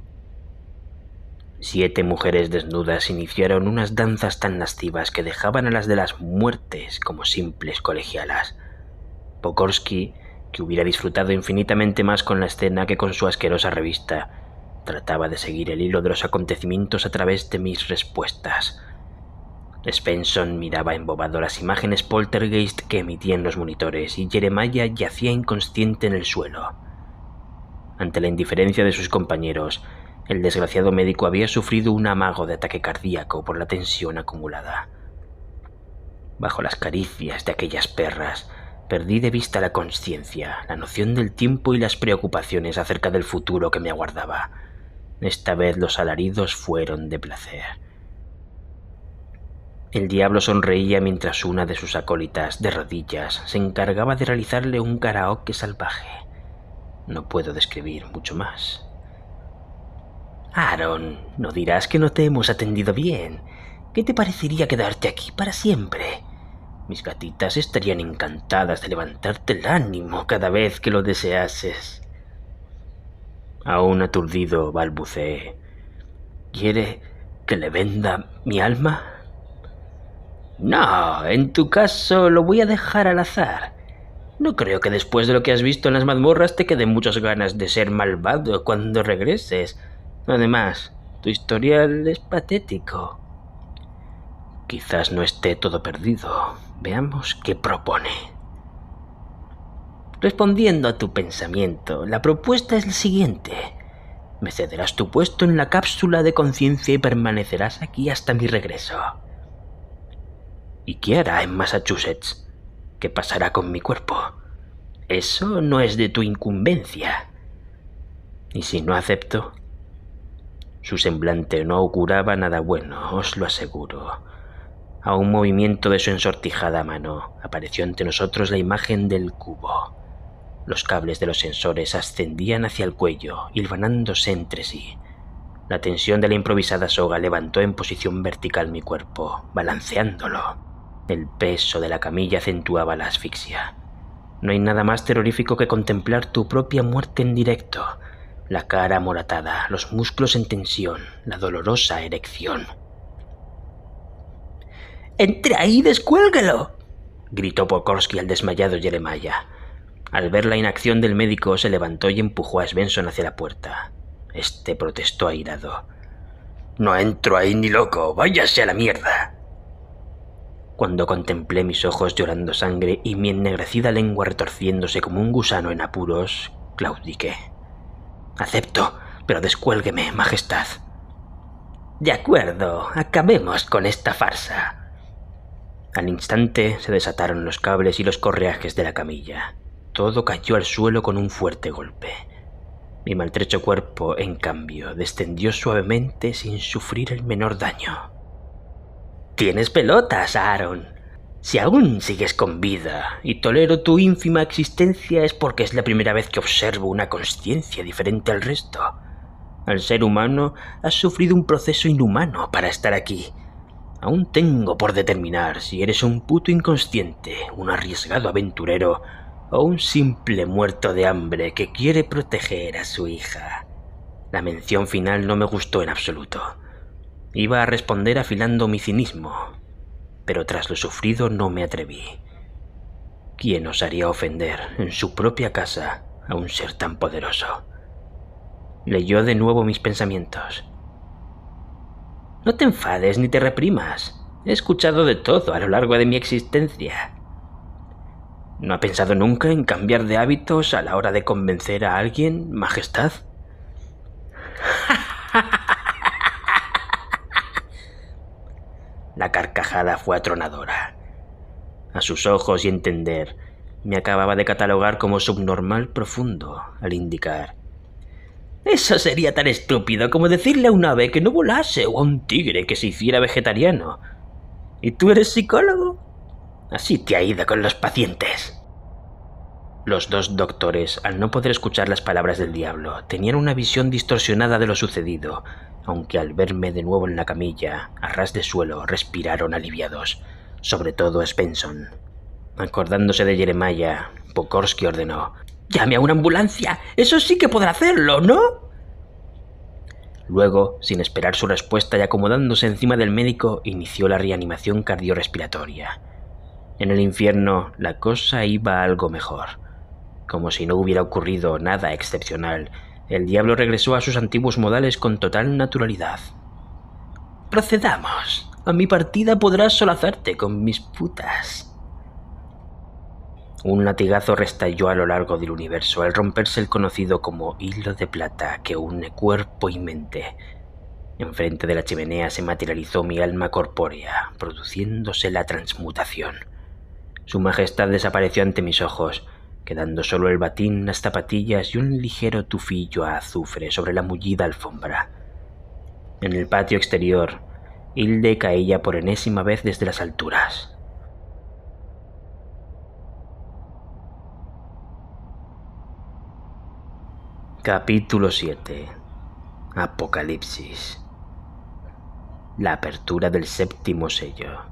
7 mujeres desnudas iniciaron unas danzas tan lascivas que dejaban a las de las muertes como simples colegialas. Pokorsky, que hubiera disfrutado infinitamente más con la escena que con su asquerosa revista, trataba de seguir el hilo de los acontecimientos a través de mis respuestas. Svensson miraba embobado las imágenes poltergeist que emitían los monitores y Jeremiah yacía inconsciente en el suelo. Ante la indiferencia de sus compañeros, el desgraciado médico había sufrido un amago de ataque cardíaco por la tensión acumulada. Bajo las caricias de aquellas perras, perdí de vista la conciencia, la noción del tiempo y las preocupaciones acerca del futuro que me aguardaba. Esta vez los alaridos fueron de placer. El diablo sonreía mientras una de sus acólitas, de rodillas, se encargaba de realizarle un karaoke salvaje. No puedo describir mucho más. Aaron, no dirás que no te hemos atendido bien. ¿Qué te parecería quedarte aquí para siempre? Mis gatitas estarían encantadas de levantarte el ánimo cada vez que lo deseases. Aún aturdido balbuceé. ¿Quiere que le venda mi alma? No, en tu caso lo voy a dejar al azar. No creo que después de lo que has visto en las mazmorras te queden muchas ganas de ser malvado cuando regreses. Además, tu historial es patético. Quizás no esté todo perdido. Veamos qué propone. Respondiendo a tu pensamiento, la propuesta es la siguiente. Me cederás tu puesto en la cápsula de conciencia y permanecerás aquí hasta mi regreso. ¿Y qué hará en Massachusetts? ¿Qué pasará con mi cuerpo? Eso no es de tu incumbencia. ¿Y si no acepto? Su semblante no auguraba nada bueno, os lo aseguro. A un movimiento de su ensortijada mano, apareció ante nosotros la imagen del cubo. Los cables de los sensores ascendían hacia el cuello, hilvanándose entre sí. La tensión de la improvisada soga levantó en posición vertical mi cuerpo, balanceándolo. El peso de la camilla acentuaba la asfixia. No hay nada más terrorífico que contemplar tu propia muerte en directo. La cara amoratada, los músculos en tensión, la dolorosa erección. ¡Entre ahí y descuélguelo!, gritó Pokorsky al desmayado Jeremiah. Al ver la inacción del médico, se levantó y empujó a Svensson hacia la puerta. Este protestó airado. «No entro ahí ni loco, váyase a la mierda». Cuando contemplé mis ojos llorando sangre y mi ennegrecida lengua retorciéndose como un gusano en apuros, claudiqué. «Acepto, pero descuélgueme, Majestad». «De acuerdo, acabemos con esta farsa». Al instante se desataron los cables y los correajes de la camilla. Todo cayó al suelo con un fuerte golpe. Mi maltrecho cuerpo, en cambio, descendió suavemente sin sufrir el menor daño. «Tienes pelotas, Aaron. Si aún sigues con vida y tolero tu ínfima existencia es porque es la primera vez que observo una consciencia diferente al resto. Al ser humano has sufrido un proceso inhumano para estar aquí. Aún tengo por determinar si eres un puto inconsciente, un arriesgado aventurero o un simple muerto de hambre que quiere proteger a su hija». La mención final no me gustó en absoluto. Iba a responder afilando mi cinismo, pero tras lo sufrido no me atreví. ¿Quién osaría ofender en su propia casa a un ser tan poderoso? Leyó de nuevo mis pensamientos. «No te enfades ni te reprimas. He escuchado de todo a lo largo de mi existencia». «¿No ha pensado nunca en cambiar de hábitos a la hora de convencer a alguien, Majestad?» La carcajada fue atronadora. A sus ojos y entender, me acababa de catalogar como subnormal profundo al indicar: «Eso sería tan estúpido como decirle a un ave que no volase o a un tigre que se hiciera vegetariano. ¿Y tú eres psicólogo? Así te ha ido con los pacientes». Los dos doctores, al no poder escuchar las palabras del diablo, tenían una visión distorsionada de lo sucedido, aunque al verme de nuevo en la camilla, a ras de suelo, respiraron aliviados, sobre todo Svensson. Acordándose de Jeremiah, Pokorsky ordenó: «¡Llame a una ambulancia! ¡Eso sí que podrá hacerlo!, ¿no?». Luego, sin esperar su respuesta y acomodándose encima del médico, inició la reanimación cardiorrespiratoria. En el infierno, la cosa iba algo mejor. Como si no hubiera ocurrido nada excepcional, el diablo regresó a sus antiguos modales con total naturalidad. «Procedamos. A mi partida podrás solazarte con mis putas». Un latigazo restalló a lo largo del universo al romperse el conocido como hilo de plata que une cuerpo y mente. Enfrente de la chimenea se materializó mi alma corpórea, produciéndose la transmutación. Su majestad desapareció ante mis ojos, quedando solo el batín, las zapatillas y un ligero tufillo a azufre sobre la mullida alfombra. En el patio exterior, Hilde caía por enésima vez desde las alturas. Capítulo 7. Apocalipsis. La apertura del séptimo sello.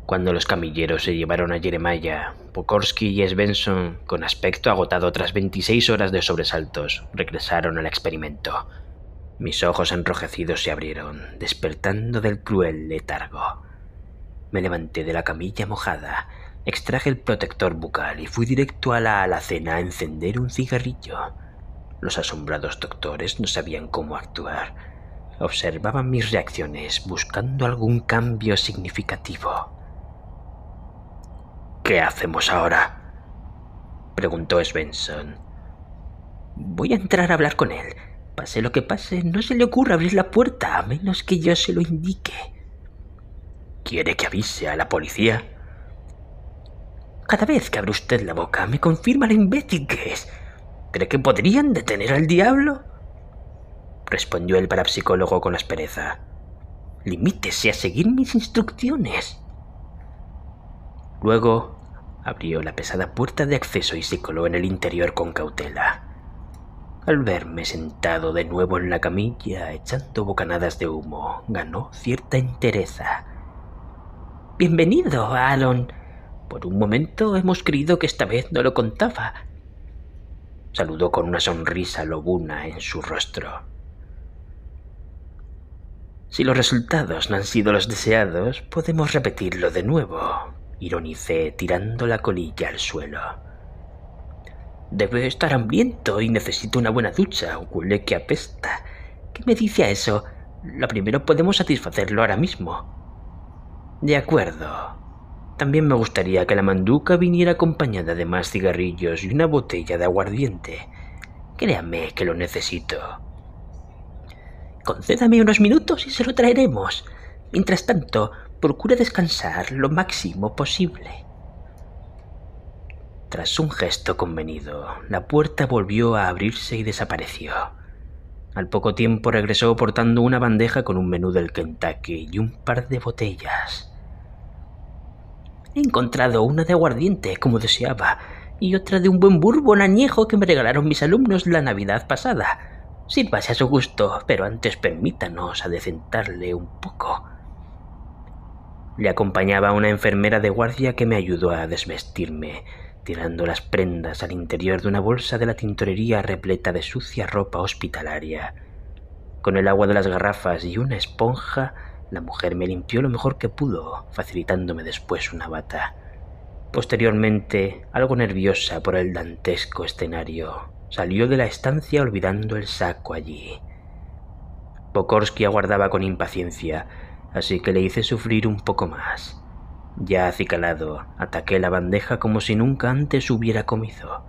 Cuando los camilleros se llevaron a Jeremiah, Pokorsky y Svensson, con aspecto agotado tras 26 horas de sobresaltos, regresaron al experimento. Mis ojos enrojecidos se abrieron, despertando del cruel letargo. Me levanté de la camilla mojada, extraje el protector bucal y fui directo a la alacena a encender un cigarrillo. Los asombrados doctores no sabían cómo actuar. Observaban mis reacciones, buscando algún cambio significativo. «¿Qué hacemos ahora?», preguntó Svensson. «Voy a entrar a hablar con él. Pase lo que pase, no se le ocurra abrir la puerta a menos que yo se lo indique». «¿Quiere que avise a la policía?». «Cada vez que abre usted la boca me confirma lo imbécil que es. ¿Cree que podrían detener al diablo?», respondió el parapsicólogo con aspereza. «Limítese a seguir mis instrucciones». Luego abrió la pesada puerta de acceso y se coló en el interior con cautela. Al verme sentado de nuevo en la camilla, echando bocanadas de humo, ganó cierta entereza. «Bienvenido, Aaron. Por un momento hemos creído que esta vez no lo contaba». Saludó con una sonrisa lobuna en su rostro. «Si los resultados no han sido los deseados, podemos repetirlo de nuevo. ironicé tirando la colilla al suelo. Debe estar hambriento y necesita una buena ducha, huele que apesta. ¿Qué me dice a eso? Lo primero podemos satisfacerlo ahora mismo. De acuerdo. También me gustaría que la manduca viniera acompañada de más cigarrillos y una botella de aguardiente. Créame que lo necesito. Concédame unos minutos y se lo traeremos. Mientras tanto, procure descansar lo máximo posible. Tras un gesto convenido, la puerta volvió a abrirse y desapareció. Al poco tiempo regresó portando una bandeja con un menú del Kentucky y un par de botellas. He encontrado una de aguardiente, como deseaba, y otra de un buen bourbon añejo que me regalaron mis alumnos la Navidad pasada. Sírvase a su gusto, pero antes permítanos adecentarle un poco. Le acompañaba una enfermera de guardia que me ayudó a desvestirme, tirando las prendas al interior de una bolsa de la tintorería repleta de sucia ropa hospitalaria. Con el agua de las garrafas y una esponja, la mujer me limpió lo mejor que pudo, facilitándome después una bata. Posteriormente, algo nerviosa por el dantesco escenario, salió de la estancia olvidando el saco allí. Pokorsky aguardaba con impaciencia, así que le hice sufrir un poco más. Ya acicalado, ataqué la bandeja como si nunca antes hubiera comido.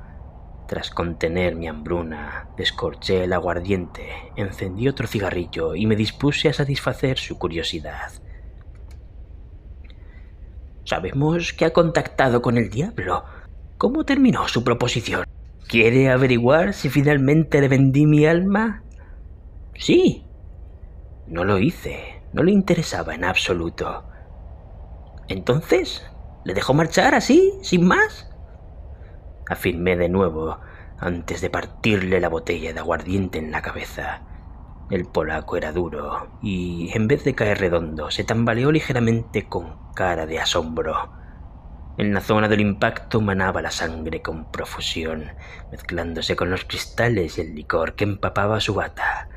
Tras contener mi hambruna, descorché el aguardiente, encendí otro cigarrillo y me dispuse a satisfacer su curiosidad. Sabemos que ha contactado con el diablo. ¿Cómo terminó su proposición? ¿Quiere averiguar si finalmente le vendí mi alma? Sí. No lo hice, no le interesaba en absoluto. ¿Entonces? ¿Le dejó marchar así, sin más? Afirmé de nuevo, antes de partirle la botella de aguardiente en la cabeza. El polaco era duro, y en vez de caer redondo, se tambaleó ligeramente con cara de asombro. En la zona del impacto manaba la sangre con profusión, mezclándose con los cristales y el licor que empapaba su bata.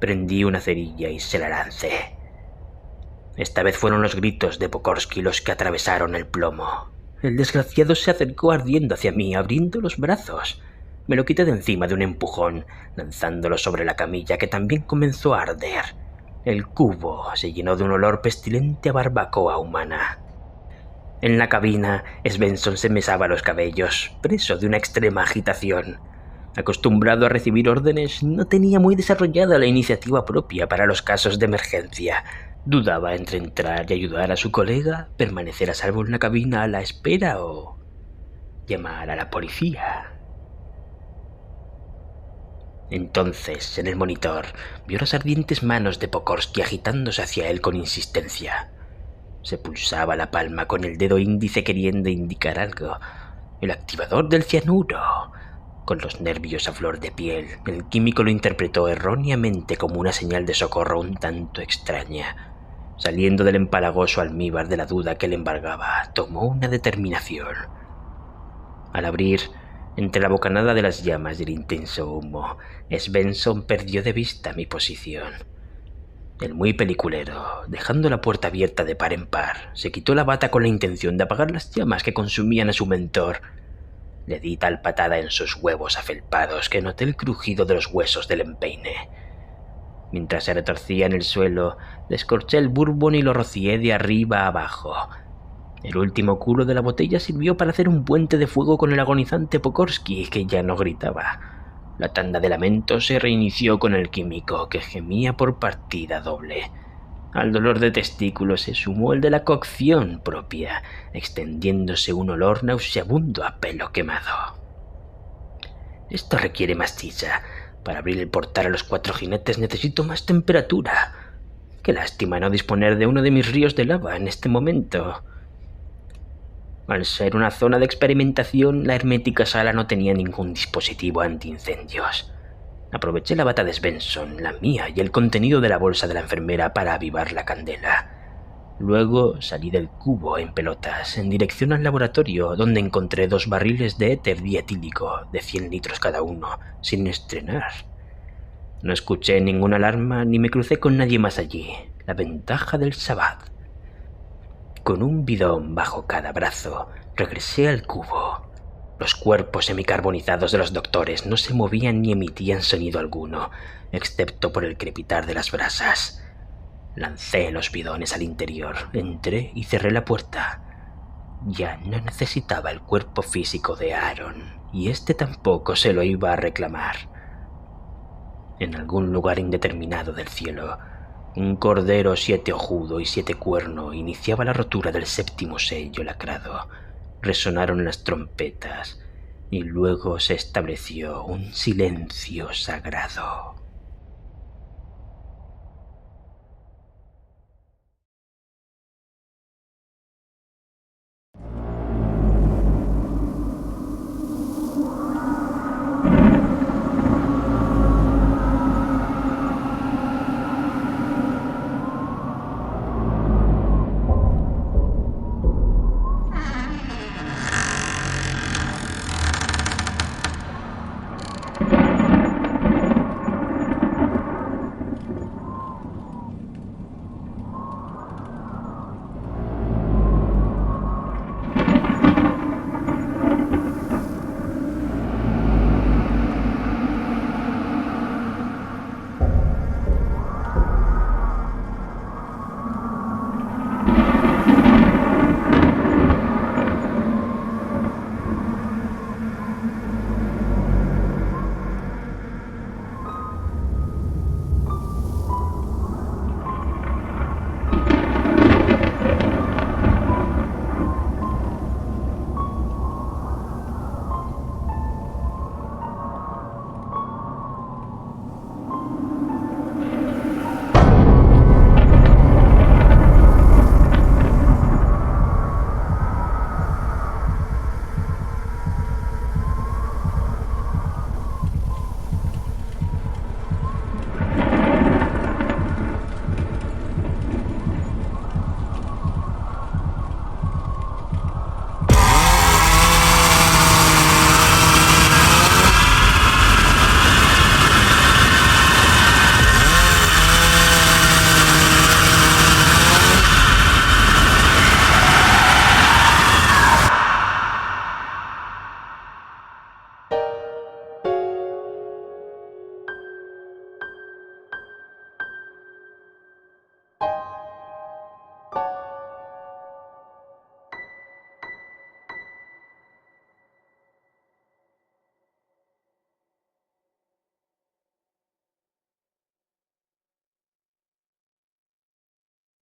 Prendí una cerilla y se la lancé. Esta vez fueron los gritos de Pokorsky los que atravesaron el plomo. El desgraciado se acercó ardiendo hacia mí, abriendo los brazos. Me lo quité de encima de un empujón, lanzándolo sobre la camilla que también comenzó a arder. El cubo se llenó de un olor pestilente a barbacoa humana. En la cabina, Svensson se mesaba los cabellos, preso de una extrema agitación. Acostumbrado a recibir órdenes, no tenía muy desarrollada la iniciativa propia para los casos de emergencia. Dudaba entre entrar y ayudar a su colega, permanecer a salvo en la cabina a la espera o llamar a la policía. Entonces, en el monitor, vio las ardientes manos de Pokorsky agitándose hacia él con insistencia. Se pulsaba la palma con el dedo índice queriendo indicar algo. El activador del cianuro. Con los nervios a flor de piel, el químico lo interpretó erróneamente como una señal de socorro un tanto extraña. Saliendo del empalagoso almíbar de la duda que le embargaba, tomó una determinación. Al abrir, entre la bocanada de las llamas y el intenso humo, Svensson perdió de vista mi posición. El muy peliculero, dejando la puerta abierta de par en par, se quitó la bata con la intención de apagar las llamas que consumían a su mentor. Le di tal patada en sus huevos afelpados que noté el crujido de los huesos del empeine. Mientras se retorcía en el suelo, descorché el bourbon y lo rocié de arriba a abajo. El último culo de la botella sirvió para hacer un puente de fuego con el agonizante Pokorsky, que ya no gritaba. La tanda de lamentos se reinició con el químico, que gemía por partida doble. Al dolor de testículos se sumó el de la cocción propia, extendiéndose un olor nauseabundo a pelo quemado. Esto requiere más chicha. Para abrir el portal a los 4 jinetes necesito más temperatura. Qué lástima no disponer de uno de mis ríos de lava en este momento. Al ser una zona de experimentación, la hermética sala no tenía ningún dispositivo antiincendios. Aproveché la bata de Svensson, la mía y el contenido de la bolsa de la enfermera para avivar la candela. Luego salí del cubo en pelotas en dirección al laboratorio, donde encontré 2 barriles de éter dietílico de 100 litros cada uno, sin estrenar. No escuché ninguna alarma ni me crucé con nadie más allí. La ventaja del Sabbat. Con un bidón bajo cada brazo, regresé al cubo. Los cuerpos semicarbonizados de los doctores no se movían ni emitían sonido alguno, excepto por el crepitar de las brasas. Lancé los bidones al interior, entré y cerré la puerta. Ya no necesitaba el cuerpo físico de Aaron, y este tampoco se lo iba a reclamar. En algún lugar indeterminado del cielo, un cordero 7-ojudo y 7-cuerno iniciaba la rotura del 7º sello lacrado. Resonaron las trompetas y luego se estableció un silencio sagrado.